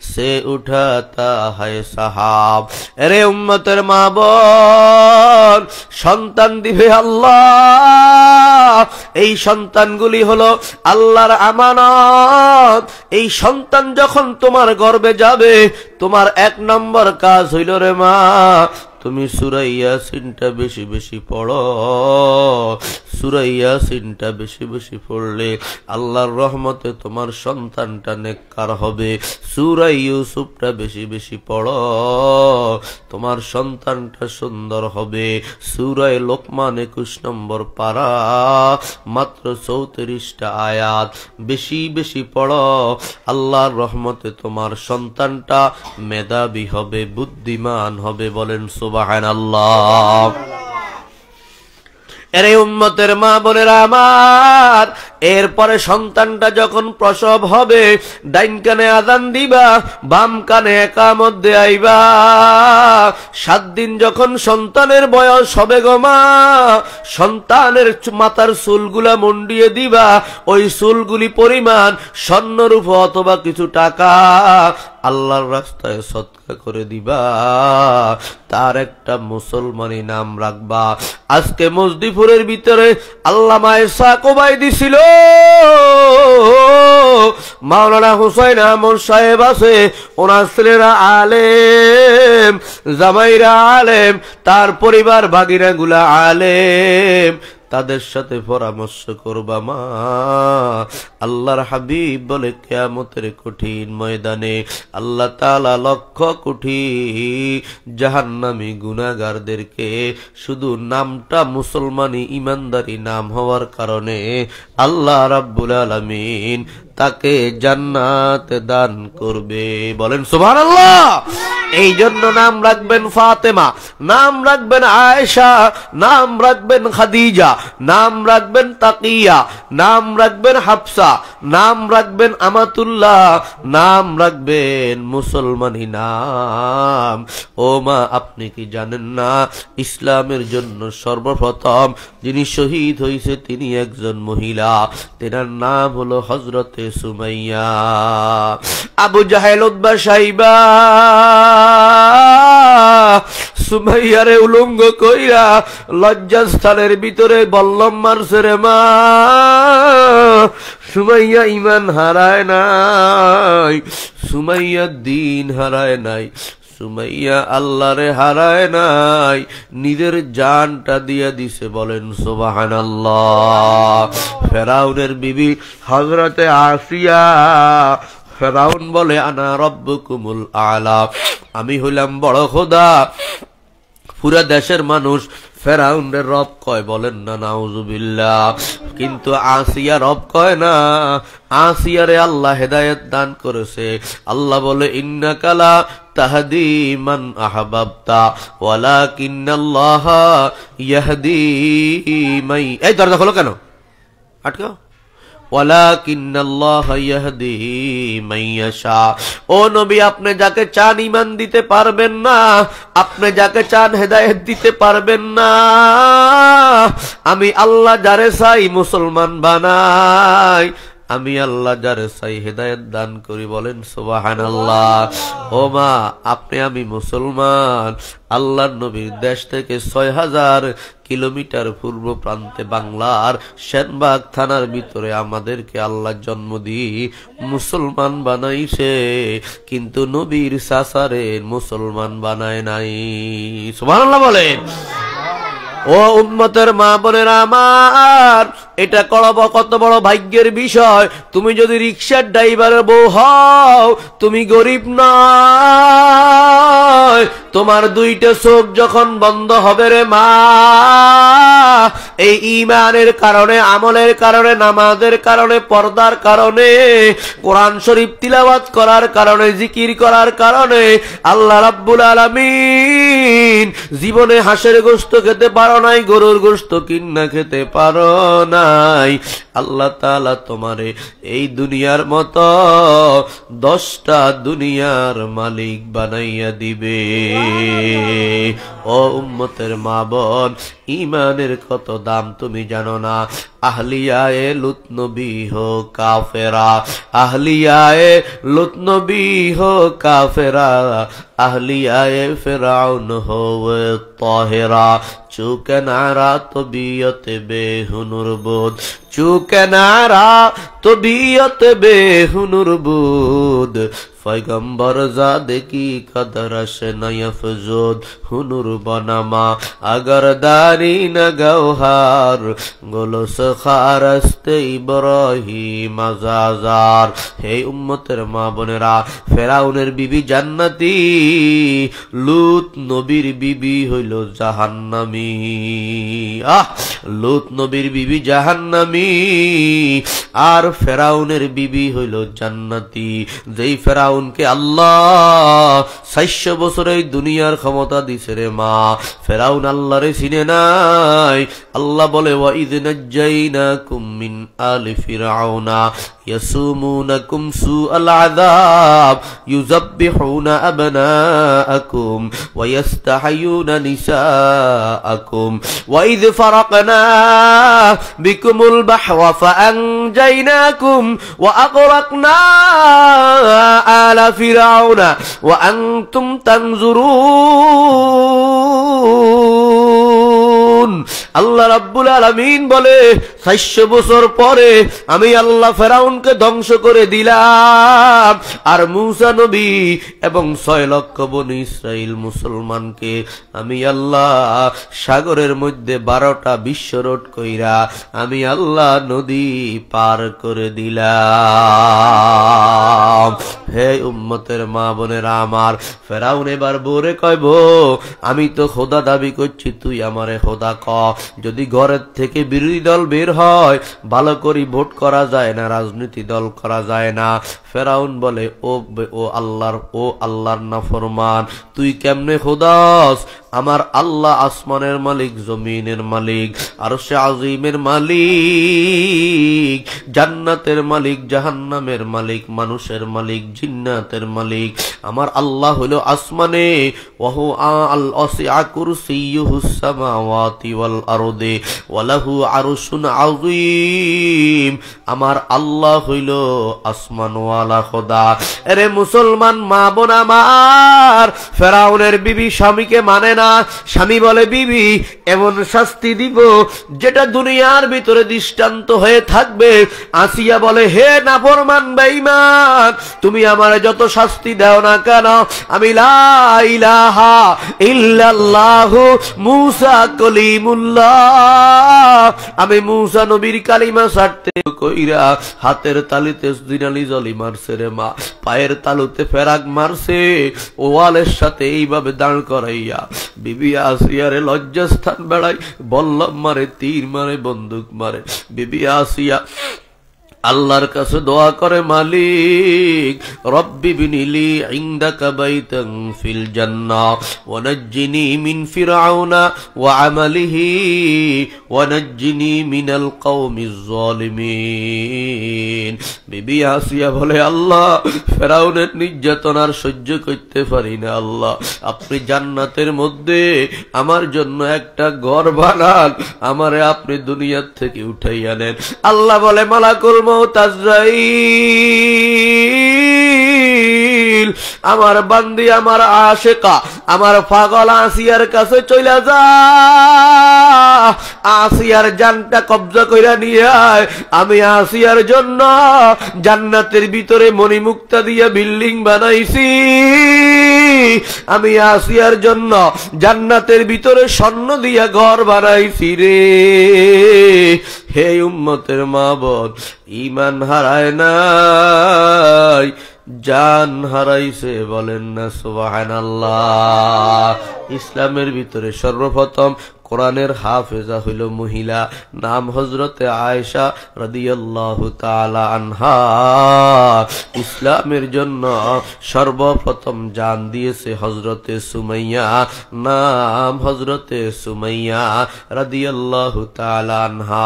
से उठाता है साहाब अरे उम्मतेर मा बोन सन्तान दिबे आल्लाह এই সন্তানগুলি হলো আল্লাহর আমানত এই সন্তান যখন তোমার গর্ভে যাবে তোমার এক নম্বর কাজ হইল রে মা তুমি সূরা ইয়াসিনটা বেশি বেশি পড়ো সূরা ইয়াসিনটা বেশি বেশি পড়লে আল্লাহর রহমতে তোমার সন্তানটা নেককার হবে সূরা ইউসুফটা বেশি বেশি পড়ো তোমার সন্তানটা সুন্দর হবে সূরা লোকমান 21 নম্বর পারা মাত্র 34টা আয়াত বেশি বেশি পড়ো আল্লাহর রহমতে তোমার সন্তানটা মেধাবী হবে বুদ্ধিমান হবে বলেন সুবহানাল্লাহ এরে উম্মতের মা বোনেরা আমার এরপরে সন্তানটা যখন প্রসব হবে ডাইন কানে আযান দিবা বাম কানে ইকামত দেয়াইবা 7 দিন যখন সন্তানের বয়স হবে গো মা সন্তানের মাথার চুলগুলা মুন্ডিয়ে দিবা ওই চুলগুলি পরিমাণ স্বর্ণরূপ অথবা কিছু টাকা আল্লাহর রাস্তায় সদকা করে দিবা তার একটা মুসলমানি নাম রাখবা আজকে মজদিপুরের ভিতরে আল্লামা ইসহাক ওবাইদি ছিল মাওলানা হুসাইন আহমদ সাহেব আছে ওনার ছেলেরা আলেম জামাইরা আলেম তার পরিবার ভাগিনা গুলা আলেম তাদের সাথে পরামর্শ করবা মা আল্লাহর হাবিব বলে কিয়ামতের কঠিন ময়দানে আল্লাহ তাআলা লক্ষ কোটি জাহান্নামী গুনাহগারদেরকে শুধু নামটা মুসলমানি ইমানদারি নাম হওয়ার কারণে আল্লাহ রাব্বুল আলামিন তাকে জান্নাত দান করবে বলেন সুবহানাল্লাহ এই জন্য নাম রাখবেন ফাতেমা নাম রাখবেন আয়েশা নাম রাখবেন খাদিজা নাম রাখবেন তাকিয়া নাম রাখবেন হাফসা নাম রাখবেন আমাতুল্লাহ নাম রাখবেন মুসলমানি নাম ও মা আপনি কি জানেন না ইসলামের জন্য সর্বপ্রথম যিনি শহীদ হয়েছে তিনি একজন মহিলা তার নাম হলো হযরতে সুমাইয়া আবু জাহেল উতবা সাইবা সুমাইয়ারে উলঙ্গ কইরা লজ্জাস্থানের ভিতরে বল্লম মারছে রে মা সুমাইয়া ঈমান হারায় নাই সুমাইয়া দ্বীন হারায় নাই সুমাইয়া আল্লাহরে হারায় নাই নিজের জানটা দিয়া দিছে বলেন সুবহানাল্লাহ ফেরাউনের বিবি হযরতে আসিয়া ফেরাউন বলে আনা রব্বুকুমুল আলা আমি হইলাম বড় খোদা পুরা দেশের মানুষ ফেরাউনের রব কয় বলেন না নাউজুবিল্লাহ কিন্তু আসিয়া রব কয় না আসিয়ারে আল্লাহ হেদায়েত দান করেছে আল্লাহ বলে ইন্নাকা লা তাহদি মান আহবাবতা ওয়ালাকিন্নাল্লাহা ইয়াহদি মাই এই দরজা খোলো কেন আটকাও ওয়ালাকিন্নাল্লাহা ইয়াহদি মাইয়াশা ও নবী আপনি যাকে চান ঈমান দিতে পারবেন না আপনি যাকে চান হেদায়েত দিতে পারবেন না আমি আল্লাহ যারে চাই মুসলমান বানাই আমি আল্লাহ যারে চাই হেদায়েত দান করি বলেন সুবহানাল্লাহ ও মা আপনি আমি মুসলমান আল্লাহর নবীর দেশ থেকে 6000 কিলোমিটার পূর্ব প্রান্তে বাংলার সেনবাগ থানার ভিতরে আমাদেরকে আল্লাহ জন্ম দিয়ে মুসলমান বানাইছে কিন্তু নবীর চাচারে মুসলমান বানায় নাই সুবহানাল্লাহ বলেন ও উম্মতের মা বোনেরা আমার এটা কত বড় ভাগ্যের বিষয় তুমি যদি রিকশার ড্রাইভারের বউ হও তুমি গরিব নয় তোমার দুইটা চোখ যখন বন্ধ হবে রে মা এই ঈমানের কারণে আমলের কারণে নামাজের কারণে পর্দার কারণে কোরআন শরীফ তিলাওয়াত করার কারণে জিকির করার কারণে আল্লাহ রাব্বুল আলামিন জীবনে হাঁসের গোশত খেতে পারো নাই গরুর গোশত কিন্না খেতে পারো নাই আল্লাহ তাআলা তোমারে এই দুনিয়ার মতো 10টা দুনিয়ার মালিক বানাইয়া দিবে ও উম্মতের মা বোন, ইমানের কত দাম তুমি জানো না? আহলিয়ায়ে লুত নবী হো কাফেরা, আহলিয়ায়ে লুত নবী হো কাফেরা, আহলিয়ায়ে ফিরাউন হো তাহেরা, চুকে নারা তবিয়ত বেহুনুর বুদ, চুকে নারা তবিয়ত বেহুনুর বুদ, पैगंबर ज़ादे की कदरश नयफजुद हुनुर बनामा अगर दारी न गौहार गोलस खारस्ते इब्राहिम आज़ार। हे उम्मतेर मा बोनेरा, फेराउनेर बीबी जान्नती, लूत नबीर बीबी हইল জাহান্নামী। লুত নবীর বিবি জাহান্নামী আর ফেরাউনের বিবি হইল জান্নাতি। যেই ফেরাউনকে আল্লাহ 400 বছর এই দুনিয়ার ক্ষমতা দিছে রে মা, ফেরাউন আল্লাহরে চিনে নাই। আল্লাহ বলে ওয়া ইয নাজ্জাইনাকুম মিন আলি ফিরআউনা ইয়াসুমুনাকুম সুআল আযাব ইউযাব্বিহুনা আবনাআকুম ওয়া ইস্তাহয়ুনা নিসাআকুম ওয়া ইয ফারাকনা বিকুমুল বাহরা ফাআনজাইনাকুম ওয়া আগরাকনা আলা ফিরআউনা ওয়া আনতুম তানজুরুন। আল্লাহ রাব্বুল আলামিন বলে 400 বছর পরে আমি আল্লাহ ফেরাউনকে ধ্বংস করে দিলাম, আর মূসা নবী এবং 6 লক্ষ বনি ইসরাইল মুসলমানকে আমি আল্লাহ সাগরের মধ্যে 12টা বিশ্ব রোড কইরা আমি আল্লাহ নদী পার করে দিলাম। হে উম্মতের মা বোনেরা আমার, ফেরাউন এবার বউরে কইব আমি তো খোদা দাবি করছি, তুই আমারে খোদা ক। যদি ঘরের থেকে বিরোধী দল বের হয় ভালো করে ভোট করা যায় না, রাজনীতি দল করা যায় না। ফেরাউন বলে ও আল্লাহর নাফরমান, তুই কেমনে খোদাস? আমার আল্লাহ আসমানের মালিক, জমিনের মালিক, আরশে আজিমের মালিক, জান্নাতের মালিক, জাহান্নামের মালিক, মানুষের মালিক, জিন্নাতের মালিক। আমার আল্লাহ হলো আসমানে, ওয়াহু আল ওয়াসিআ কুরসিয়ুহুস সামাওয়াতি ওয়াল আরদি ওয়া লাহু আরশুন আযীম। আমার আল্লাহ হইল আসমানওয়ালা খোদা। আরে মুসলমান মা বোন আমার, ফেরাউনের বিবি স্বামীকে মানে না। স্বামী বলে বিবি এমন শাস্তি দিব যেটা দুনিয়ার ভিতরে দৃষ্টান্ত হয়ে থাকবে। আসিয়া বলে হে নাফরমান বেঈমান, তুমি আমারে যত শাস্তি দাও না কেন, আমি লা ইলাহা ইল্লাল্লাহু মুসা কলিমুল্লাহ, আমি মুসা নবীর কালিমা ছাড়তে কইরা হাতের তালুতে দিনালি জলি মারছে রে মা, পায়ের তালুতে ফেরাক মারছে, ওয়ালের সাথে এইভাবে দাঁড় করাইয়া বিবি আসিয়ারে লজ্জাস্থান বেড়াই, বল্লম মারে, তীর মারে, বন্দুক মারে। বিবি আসিয়া আল্লাহর কাছে দোয়া করে, মালিক রব্বি বিনিলি ইনদাকা বাইতান ফিল জান্নাহ ওয়া নাজ্জিনি মিন ফিরআউনা ওয়া আমালিহি ওয়া নাজ্জিনি মিনাল কওমিজ জালিমিন। বিবি আসিয়া বলে আল্লাহ ফেরাউনের নির্যাতন আর সহ্য করতে পারি না, আল্লাহ আপনি জান্নাতের মধ্যে আমার জন্য একটা ঘর বানান, আমারে আপনি দুনিয়ার থেকে উঠাইয়া নেন। আল্লাহ বলে মালাকুল মউত আজরাইল, আমার বান্দি, আমার আশিকা, আমার পাগল আসিয়ার কাছে চলে যা, আসিয়ার জানটা কবজা কইরা নিয়ে আয়। আমি আসিয়ার জন্য জান্নাতের ভিতরে মণিমুক্তা দিয়া বিল্ডিং বানাইছি, আমি আসিয়ার জন্য জান্নাতের ভিতরে স্বর্ণ দিয়া ঘর বানাইছি রে। হে উম্মতের মা বোন, ঈমান হারায় নাই, জান হারাইছে, বলেন না সুবহানাল্লাহ। ইসলামের ভিতরে সর্বপ্রথম কোরআনের হাফেজা হইল মহিলা, নাম হযরতে আয়েশা রাদিয়াল্লাহু তাআলা আনহা। ইসলামের জন্য সর্বপ্রথম জান দিয়েছে হযরতে সুমাইয়া, নাম হযরতে সুমাইয়া রাদিয়াল্লাহু তাআলা আনহা।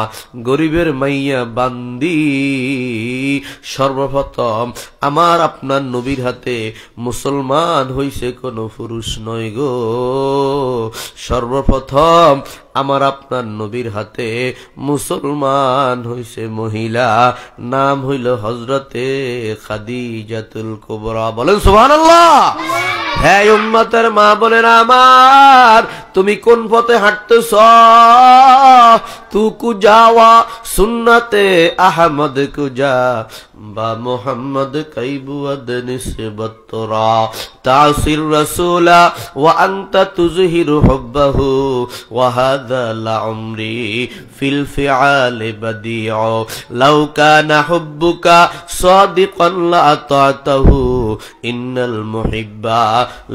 গরিবের মাইয়া বান্দি সর্বপ্রথম আমার আপনার নবীর হাতে মুসলমান হইছে কোন পুরুষ নয় গো, সর্বপ্রথম আমার আপনার নবীর হাতে মুসলমান হইছে মহিলা, নাম হইল হযরতে খাদিজাতুল কুবরা। বলেন সুবহানাল্লাহ। হ্যাঁ উম্মতের মা বোনেরা আমার, তুমি কোন পথে হাঁটতেছ? তু কুজাওয়া সুন্নতে আহমদ কুজা বা মোহাম্মদ কাইবুয়াদ নিসবতরা তাসির রাসূলা ওয়া আনতা তুজহিরু হুব্বাহু ওয়া হাযা লা উমরি ফিল ফিআল বাদিউ লাউ কানা হুব্বুকা সাদিকান লা আতাতাহু ইন্নাল মুহিব্বা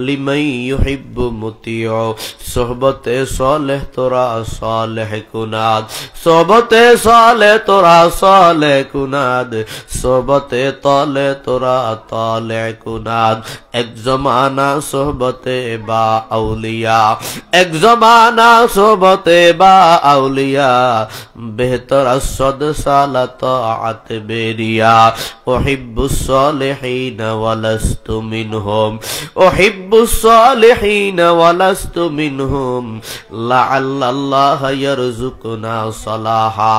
লিমান ইউহিব্বু মুতিউ। সোহবতে সালেহ তোরা সালেহ কুনাদ, সোহবতে সালেহ তোরা সালেহ কুনাদ, সোহবতে তলে তোরা তলে কুনাদ। এক জমানা সোহবতে বা আউলিয়া, এক জমানা সোহবতে বা আউলিয়া, বেহতর আসদ সালাত আত বেরিয়া। উহিব্বুস সালিহিন ওয়ালাস্তু মিনহুম, উহিব্বুস সালিহিন ওয়ালাস্তু মিনহুম লাআল্লাল্লাহ ইয়ারযুকুনা সালাহা।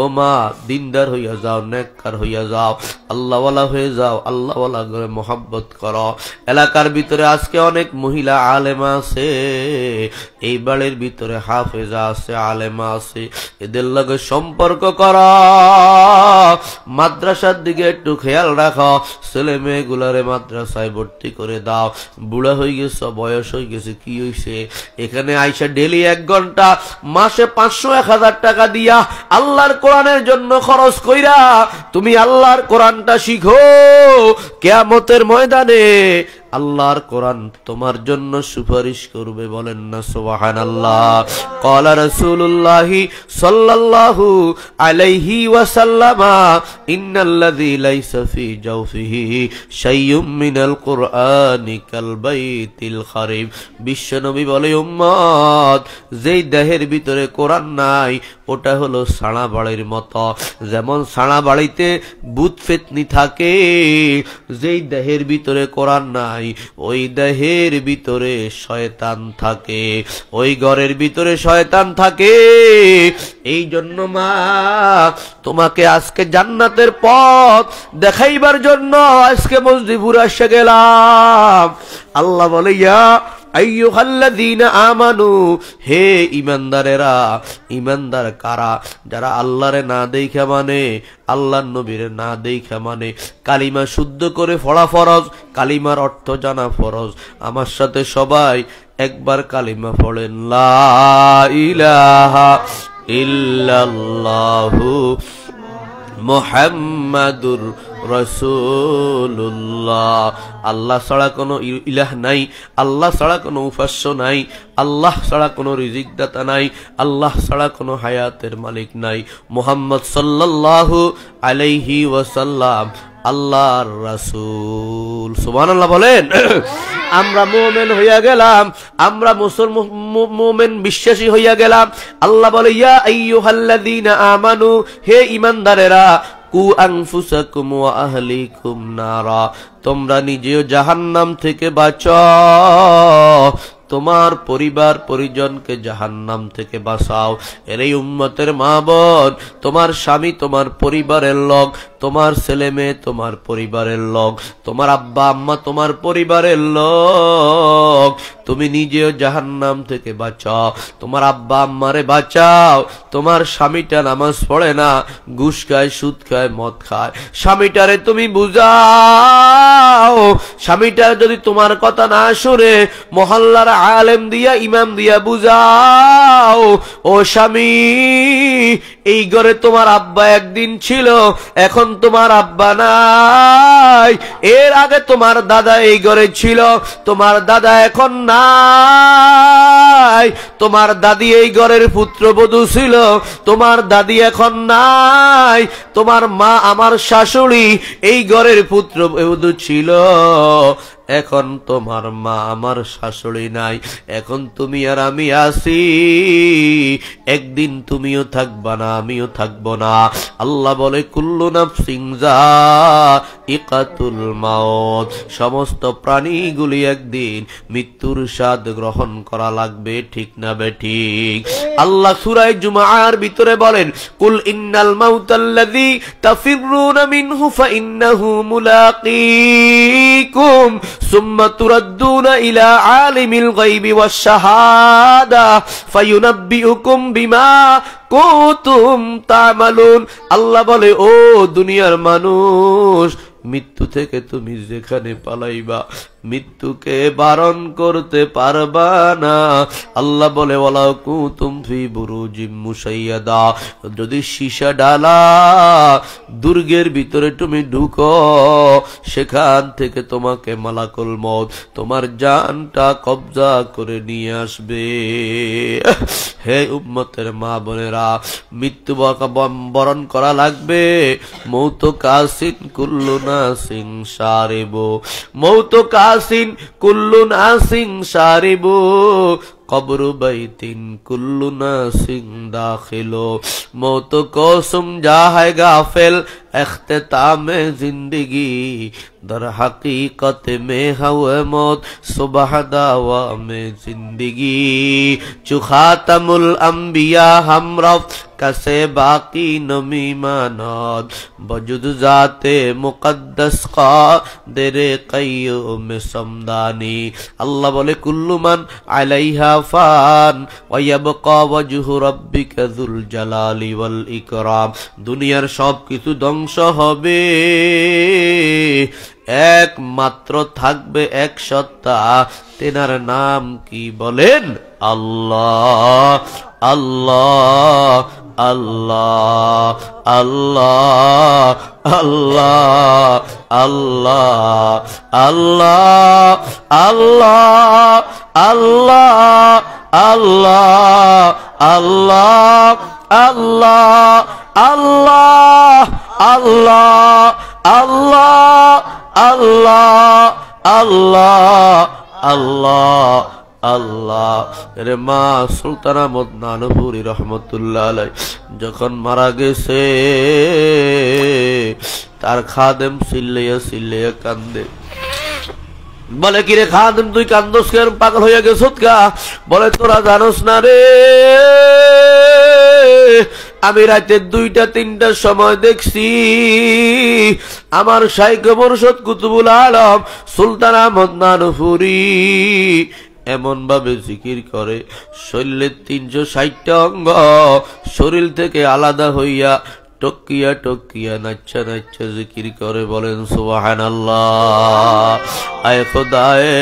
ও মা, দিনদার হইয়া যাও, নেককার হইয়া যাও, আল্লাহওয়ালা হয়ে যাও, আল্লাহওয়ালা করে মোহাব্বত করো। এলাকার ভিতরে আজকে অনেক মহিলা আলেমা আছে, এই বাড়ির ভিতরে হাফেজা আছে, আলেমা আছে, এদের লগে সম্পর্ক করো, মাদ্রাসার দিকে একটু খেয়াল রাখো, ছেলে মেয়েগুলারে মাদ্রাসায় ভর্তি করে দাও। বুড়া হয়ে গেছে, বয়স হয়ে গেছে, কি হয়েছে? এখানে আইসা ডেলি 1 ঘন্টা, মাসে 500-1000 টাকা দিয়া আল্লাহর কোরআনের জন্য খরচ কইরা তুমি আল্লাহর কোরআনটা শিখো। কিয়ামতের ময়দানে আল্লাহর কোরআন তোমার জন্য সুপারিশ করবে। বলেন না সুবহানাল্লাহ। ক্বালা রাসূলুল্লাহি সাল্লাল্লাহু আলাইহি ওয়াসাল্লাম ইন্নাল্লাযী লাইসা ফী জাওফিহি শাইয়ুম মিনাল কুরআনি কাল বাইতিল খারিব। বিশ্বনবী বলে, উম্মত, যেই দেহের ভিতরে কোরআন নাই ওটা হলো সাড়া বাড়ির মতো। যেমন সাড়া বাড়িতে ভূত ফেতনি থাকে, যেই দেহের ভিতরে কোরআন নাই ওই দেহের ভিতরে শয়তান থাকে, ওই ঘরের ভিতরে শয়তান থাকে। এই জন্য মা, তোমাকে আজকে জান্নাতের পথ দেখাইবার জন্য আজকে মসজিদপুর এসে গেলাম। আল্লাহ বলে, ইয়া আইয়ুহাল্লাযীনা আমানু, হে ঈমানদারেরা। ঈমানদার কারা? যারা আল্লাহরে না দেখা মানে, আল্লাহর নবীরে না দেখা মানে। কালিমা শুদ্ধ করে পড়া ফরজ, কালিমার অর্থ জানা ফরজ। আমার সাথে সবাই একবার কালিমা পড়েন, লা ইলাহা ইল্লাল্লাহু মুহাম্মাদুর রাসূলুল্লাহ। আল্লাহ ছাড়া কোনো ইলাহ নাই, আল্লাহ ছাড়া কোনো উপাস্য নাই, আল্লাহ ছাড়া কোনো রিজিক দাতা নাই, আল্লাহ ছাড়া কোনো হায়াতের মালিক নাই। মুহাম্মদ সাল্লাল্লাহু আলাইহি ওয়াসাল্লাম আল্লাহর রাসূল। সুবহানাল্লাহ বলেন। আমরা মুমিন হইয়া গেলাম, আমরা মুমিন বিশ্বাসী হইয়া গেলাম। আল্লাহ বলে, ইয়া আইয়ুহাল্লাযীনা আমানু, হে ঈমানদারেরা, কু আনফুসাকুম ওয়া আহলিকুম নারা, তোমরা নিজেও জাহান্নাম থেকে বাঁচাও, তোমার পরিবার পরিজনকে জাহান্নাম থেকে বাঁচাও। এর এই উম্মতের মা বোন, তোমার স্বামী তোমার পরিবারের লোক, তোমার ছেলে মেয়ে তোমার পরিবারের লোক, তোমার আব্বা আম্মা তোমার পরিবারের লোক। তুমি নিজেও জাহান্নাম থেকে বাঁচাও, তোমার আব্বা আম্মারে বাঁচাও। তোমার স্বামীটা নামাজ পড়ে না, ঘুষ খায়, সুদ খায়, মদ খায়, স্বামীটারে তুমি বুঝাও। স্বামীটা যদি তোমার কথা না শুনে, মহল্লার আলেম দিয়া, ইমাম দিয়া বুঝাও। ও স্বামী, এই ঘরে তোমার আব্বা একদিন ছিল, এখন তোমার আব্বা নাই, এর আগে তোমার দাদা এই ঘরে ছিল, তোমার দাদা এখন নাই, তোমার দাদি এই ঘরের পুত্রবধূ ছিল, তোমার দাদি এখন নাই, তোমার মা আমার শাশুড়ি এই ঘরের পুত্রবধূ ছিল, এখন তোমার মা আমার শাশুড়ি নাই, এখন তুমি আর আমি আছি, একদিন তুমিও থাকবা না আমিও থাকবো না। আল্লাহ বলে কুল্লু নাফসিন যায়িকাতুল মাউত, সমস্ত প্রাণীগুলি একদিন মৃত্যুর স্বাদ গ্রহণ করা লাগবে, ঠিক না বেঠিক? আল্লাহ সূরা জুমার ভিতরে বলেন কুল ইন্নাল মাউতাল্লাযী তাফিররুনা মিনহু ফাইন্নাহু মুলাকীকুম সুম্মা তুরাদ্দুনা ইলা আলিমিল গায়বি ওয়াশ শাহাদা ফায়ুনাব্বিউকুম বিমা কুনতুম তা'মালুন। আল্লাহ বলে ও দুনিয়ার মানুষ, মৃত্যু থেকে তুমি যেখানে পালাইবা মৃত্যুকে বারণ করতে পারবা না। আল্লাহ বলে ওয়ালা কুনতুম ফি বুরুজিম মুশাইয়াদা, যদি সীসা ডালা দুর্গের ভিতরে তুমি ঢুকো, সেখান থেকে তোমাকে মালাকুল মউত তোমার জানটা কবজা করে নিয়ে আসবে। হে উম্মতের মা বোনেরা, মৃত্যু বরণ করা লাগবে। মৌত কাসিন কুল্লু নাসিন শারিবু, মৌত কাসিন কুল্লু নাসিন শারিবু, কবরু বাইতিন কুল্লু নাসিন দাখিলো। মৌত को समझा है गाफिल इख्तितामे जिंदगी, दर हकीकत में हुए मौत सुबह दावा में जिंदगी। चु खातमुल अंबिया हमरफ कसे बाकी नमी मानद, बजुद जाते मुकद्दस कादिर क़य्यूम समदानी। अल्लाह बोले कुल्लु मन अलैहा फान व यबका वजहु रब्बिका जुल जलाली वल इकराम। দুনিয়ার সব কিছু ধ্বংস হবে, একমাত্র থাকবে এক সত্তা, তেনার নাম কি বলেন? আল্লাহ আল্লাহ আল্লাহ আল্লাহ আল্লাহ আল্লাহ আল্লাহ আল্লাহ আল্লাহ আল্লাহ আল্লাহ আল্লাহ আল্লাহ আল্লাহ আল্লাহ আল্লাহ আল্লাহ আল্লাহ আল্লাহ। রে মা সুলতানা মদনানপুরী রহমতুল্লাহ আলাই যখন মারা গেছে, তার খাদেম সিল্লাইয়া সিল্লাইয়া কান্দে। বলে কিরে খাদেম তুই কান্দোস কেন, পাগল হইয়া গেছত কা? বলে তোরা জানোস না রে, আমি রাতে 2টা-3টার সময় দেখছি আমার শাইখ মুর্শিদ কুতুবুল আলম সুলতানা মদনানপুরী এমন ভাবে জিকির করে, শরীরের 360টা অঙ্গ শরীর থেকে আলাদা হইয়া টকিয়া টকিয়া নাচ্ছা নাচ্ছা জিকির করে। বলেন সুবহানাল্লাহ। আয় খোদায়ে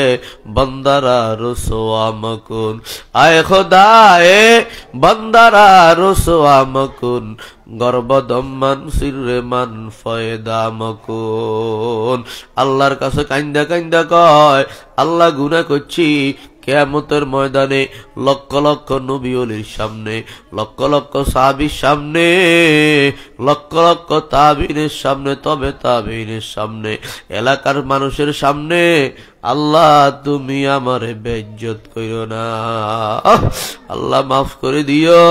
বন্দারা রসোয়া মকুন, আয় খোদায়ে বন্দারা রসোয়া মকুন, গর্বদম্মান সিররে মান ফয়দা মকুন। আল্লাহর কাছে কান্দা কান্দা কয়, আল্লাহ গুনাহ করছি, কিয়ামতের ময়দানে লক্ষ লক্ষ নবী ওলির সামনে, লক্ষ লক্ষ সাহাবীর সামনে, লক্ষ লক্ষ তাবিনের সামনে, তবে তাবিনের সামনে, এলাকার মানুষের সামনে আল্লাহ তুমি আমারে বেইজ্জত কইরো না। আল্লাহ মাফ করে দিও,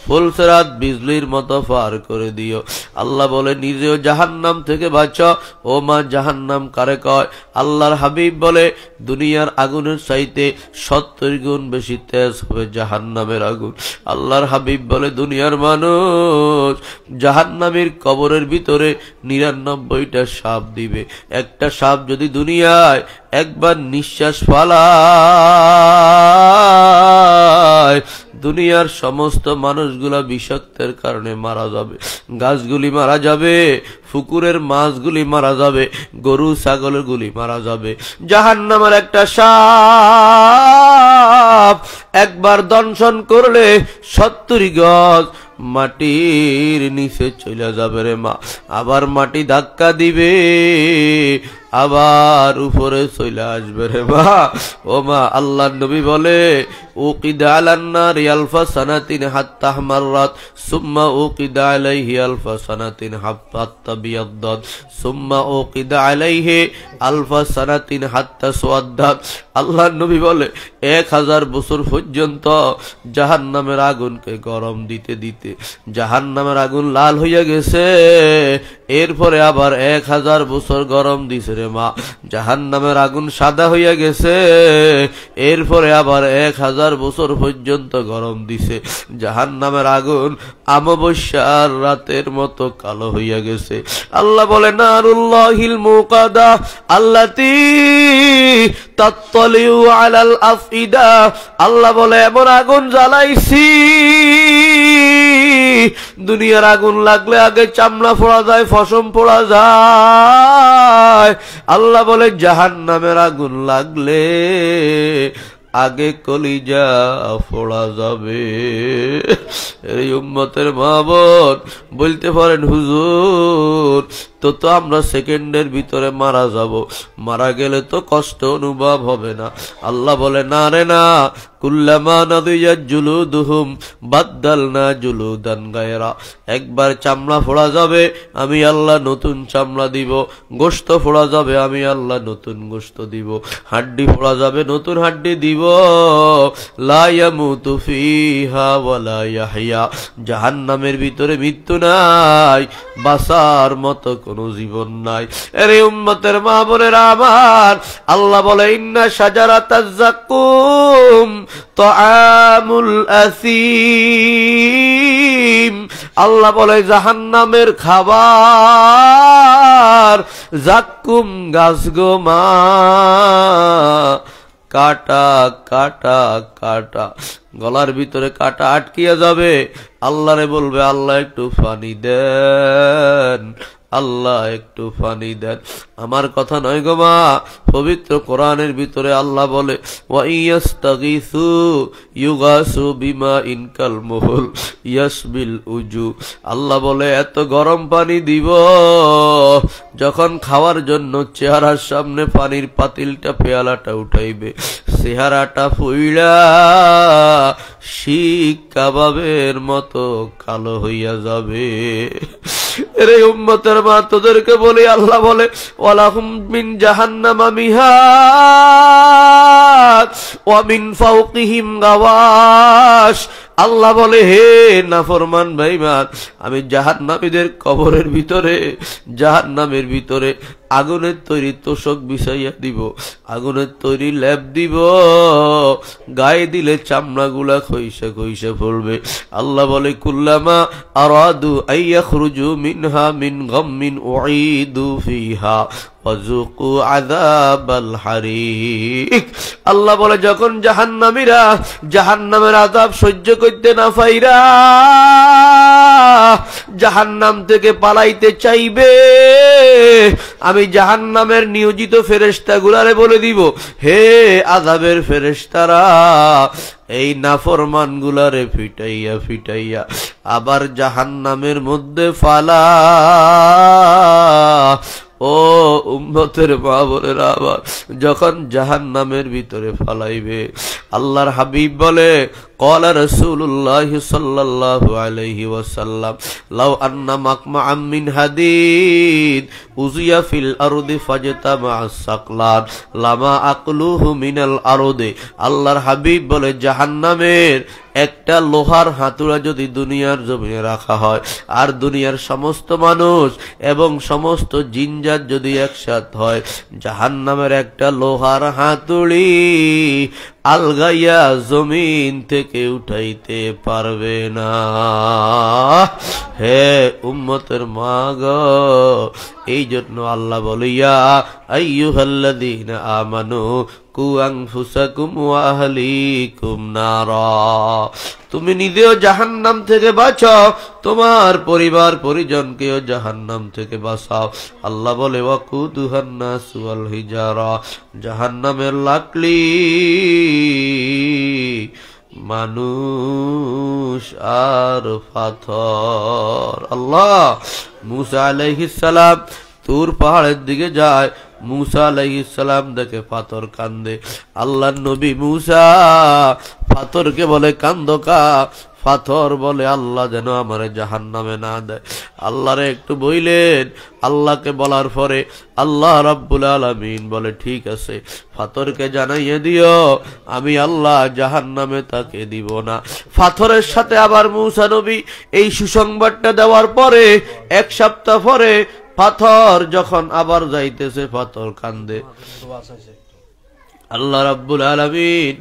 ফুলসরাত বিজলির মতো পার করে দিও। আল্লাহ বলে নিজেও জাহান্নাম থেকে বাঁচো। ও মা, জাহান্নাম কারে কয়? আল্লাহর হাবিব বলে দুনিয়ার আগুনের চাইতে 70 গুণ বেশি তেজ হবে জাহান্নামের আগুন। আল্লাহর হাবিব বলে দুনিয়ার মানুষ জাহান্নামের কবরের ভিতরে 99টা সাপ দিবে। একটা সাপ যদি দুনিয়ায় একবার নিঃশ্বাস ফালায়, দুনিয়ার সমস্ত মানুষগুলা বিষাক্তের কারণে মারা যাবে, গাছগুলি মারা যাবে, পুকুরের মাছগুলি মারা যাবে, গরু ছাগলের গুলি মারা যাবে। জাহান্নামের একটা সাপ একবার দংশন করলে 70 গজ মাটির নিচে চলে যাবে রে মা, আবার মাটি ধাক্কা দিবে, আবার উপরে চলে আসবে রে মা। ও মা, আল্লাহর নবী বলে উকিদা আলান নারি আলফা সানাতিন হাত্তা হামাররাত সুম্মা উকিদা আলাইহি আলফা সানাতিন হাত্তা বিয়াদ্দাত সুম্মা উকিদা আলাইহি আলফা সানাতিন হাত্তা সুয়াদ্দাত। আল্লাহর নবী বলে 1000 বছর পর্যন্ত জাহান্নামের আগুনকে গরম দিতে দিতে জাহান্নামের আগুন লাল হইয়া গেছে, এরপরে আবার 1000 বছর গরম দিছে রে মা, জাহান্নামের আগুন সাদা হইয়া গেছে, এরপরে আবার 1000 বছর পর্যন্ত গরম দিছে, জাহান্নামের আগুন অমাবস্যার রাতের মতো কালো হইয়া গেছে। আল্লাহ বলে নারুল্লাহিল মুকাদা আল্লাতী তাত্তালিউ আলাল আফইদা, আল্লাহ বলে এমন আগুন জ্বালাইছি, দুনিয়ার আগুন লাগলে আগে চামড়া পোড়া যায়, ফসম পোড়া যায়, আল্লাহ বলে জাহান্নামের আগুন লাগলে আগে কলিজা ফোড়া যাবে। এই উম্মতের মা বোন বলতে পারেন হুজুর তো আমরা সেকেন্ডের ভিতরে মারা যাব, মারা গেলে তো কষ্ট অনুভব হবে না। আল্লাহ বলে না রে না, কুল্লামা নাদিয়াত জুলুদুহুম বাদদালনা জুলুদান গায়রা, একবার চামড়া ফোড়া যাবে আমি আল্লাহ নতুন চামড়া দিব, গোশত ফোড়া যাবে আমি আল্লাহ নতুন গোশত দিব, হাড্ডি ফোড়া যাবে নতুন হাড্ডি দিব। লা ইয়ামুতু ফিহা ওয়ালা ইয়াহইয়া, জাহান্নামের ভিতরে মৃত্যু নাই, বাঁচার মতো কোনো জীবন নাই। আরে উম্মতের মা বোনেরা আমার, আল্লাহ বলে ইন্না শাজারাতাজ যাকুম তাআমুল আসিম, আল্লাহ বলে জাহান্নামের খাবার যাক্কুম গাছ গো মা, কাটা কাটা কাটা, গলার ভিতরে কাটা আটকিয়া যাবে, আল্লাহরে বলবে আল্লাহ একটু পানি দেন, আল্লাহ একটু পানি দেন। আমার কথা নয় গো মা, পবিত্র কোরআনের ভিতরে আল্লাহ বলে ওয়া ইয়াস্তাগীসু ইউগাসু বিমা ইনকাল মুহুল ইয়াসবিল উজু, আল্লাহ বলে এত গরম পানি দিব, যখন খাওয়ার জন্য চেহারার সামনে পানির পাতিলটা পেয়ালাটা উঠাইবে, চেহারাটা ফুইলা শিক কাবাবের মতো কালো হইয়া যাবে। রে উম্মতের মা, তোদেরকে বলি আল্লাহ বলে ওয়ালাহুম মিন জাহান্নামা মিহাদ ওয়া মিন ফাওকিহিম গাওয়াশ, আল্লাহ বলে হে নাফরমান বেঈমান, আমি জাহান্নামীদের কবরের ভিতরে জাহান্নামের ভিতরে আগুনের তৈরি তোষক বিছাইয়া দিব, আগুনের তৈরি লেপ দিব, গায়ে দিলে চামড়াগুলা খইসা খইসা পড়বে। আল্লাহ বলে কুল্লামা আরাদু আইয়াখরুজু মিনহা মিন গাম্মিন উঈদু ফিহা ওয়াযুকু আযাবাল হারিক, আল্লাহ বলে যখন জাহান্নামীরা জাহান্নামের আযাব সহ্য করতে না পাইরা জাহান্নাম থেকে পালাইতে চাইবে, আমি জাহান্নামের নিয়োজিত ফেরেশতাগুলারে বলে দিব হে আযাবের ফেরেশতারা, এই নাফরমান গুলারে ফিটাইয়া ফিটাইয়া আবার জাহান্নামের মধ্যে ফালা। ও উম্মতের মা বোনেরা, আবার যখন জাহান্নামের ভিতরে ফালাইবে, আল্লাহর হাবিব বলে قال رسول الله صلى الله عليه وسلم لو أن مقمعا من حديد أزي في الأرض فاجتمع الثقلان لما أقلوه من الأرض, আল্লাহর হাবিব বলে জাহান্নামের একটা লোহার হাতুড়া যদি দুনিয়ার জমিনে রাখা হয়, আর দুনিয়ার সমস্ত মানুষ এবং সমস্ত জিনজাত যদি একসাথ হয়, জাহান্নামের একটা লোহার হাতুড়ি আলগাইয়া জমিন থেকে উঠাইতে পারবে না। হে উম্মতের মা গো, এই জন্য আল্লাহ বলিয়া আইয়ুহাল্লাযীনা আমানু কু আনফুসাকুম ওয়া আহলিকুম নারা, তুমি নিজেও জাহান্নাম থেকে বাঁচাও, তোমার পরিবার পরিজনকেও জাহান্নাম থেকে বাঁচাও। আল্লাহ বলে ওয়াকুদুহান নাসু ওয়াল হিজারা, জাহান্নামের লাকড়ি মানুষ আর পাথর। আল্লাহ, মুসা আলাইহিস সালাম তুর পাহাড়ের দিকে যায়, মুসা আলাইহিস সালাম দেখে পাথর কান্দে। আল্লাহর নবী মুসা পাথরকে বলে কান্দো কা? পাথর বলে আল্লাহ যেন আমারে জাহান্নামে না দেয়। আল্লাহরে একটু বইলেন, আল্লাহকে বলার পরে আল্লাহ রাব্বুল আলামিন বলে ঠিক আছে, পাথরকে জানাইয়ে দিও আমি আল্লাহ জাহান্নামে তাকে দিব না। পাথরের সাথে আবার মুসা নবী এই সুসংবাদটা দেওয়ার পরে 1 সপ্তাহ পরে পাথর যখন আবার যাইতেছে, পাথর কান্দে। আল্লাহ রাব্বুল আলামিন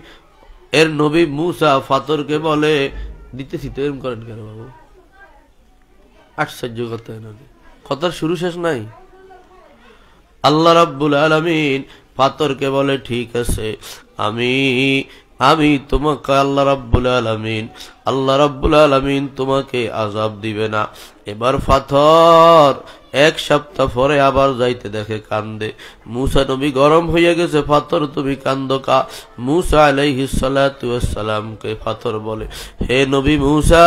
এর নবী মুসা পাথরকে বলে, দিতেছি তো এরকম করেন কেন বাবু? আশ্চর্য কথা, কথার শুরু শেষ নাই। আল্লাহ রাব্বুল আলামিন পাথরকে বলে ঠিক আছে, আমি তোমাকে আল্লাহ রাব্বুল আলামিন তোমাকে আযাব দিবে না। এবার পাথর 1 সপ্তাহ পরে আবার যাইতে দেখে কান্দে। মুসা নবী গরম হয়ে গেছে, পাথর তুমি কান্দো কা? মুসা আলাইহিস সালাতু ওয়াস সালামকে পাথর বলে, হে নবী মুসা,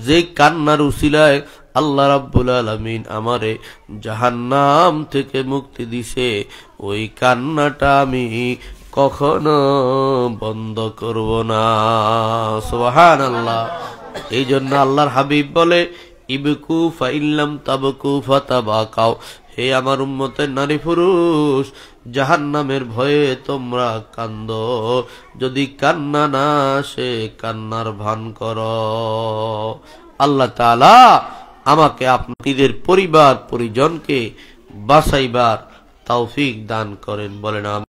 যে কান্নার উসিলায় আল্লাহ রাব্বুল আলামিন আমারে জাহান্নাম থেকে মুক্তি দিছে, ওই কান্নাটা আমি কখনো বন্ধ করব না। সুবহানাল্লাহ। এই জন্য আল্লাহর হাবিব বলে, ইবকু ফাইল্লাম তাবকু ফাতাবাকাও, হে আমার উম্মতের নারী পুরুষ, জাহান্নামের ভয়ে তোমরা কান্দো, যদি কান্না না আসে কান্নার ভান করো। আল্লাহ তাআলা আমাকে আপনাদের পরিবার পরিজনকে বাঁচাইবার তৌফিক দান করেন, বলেন আমিন।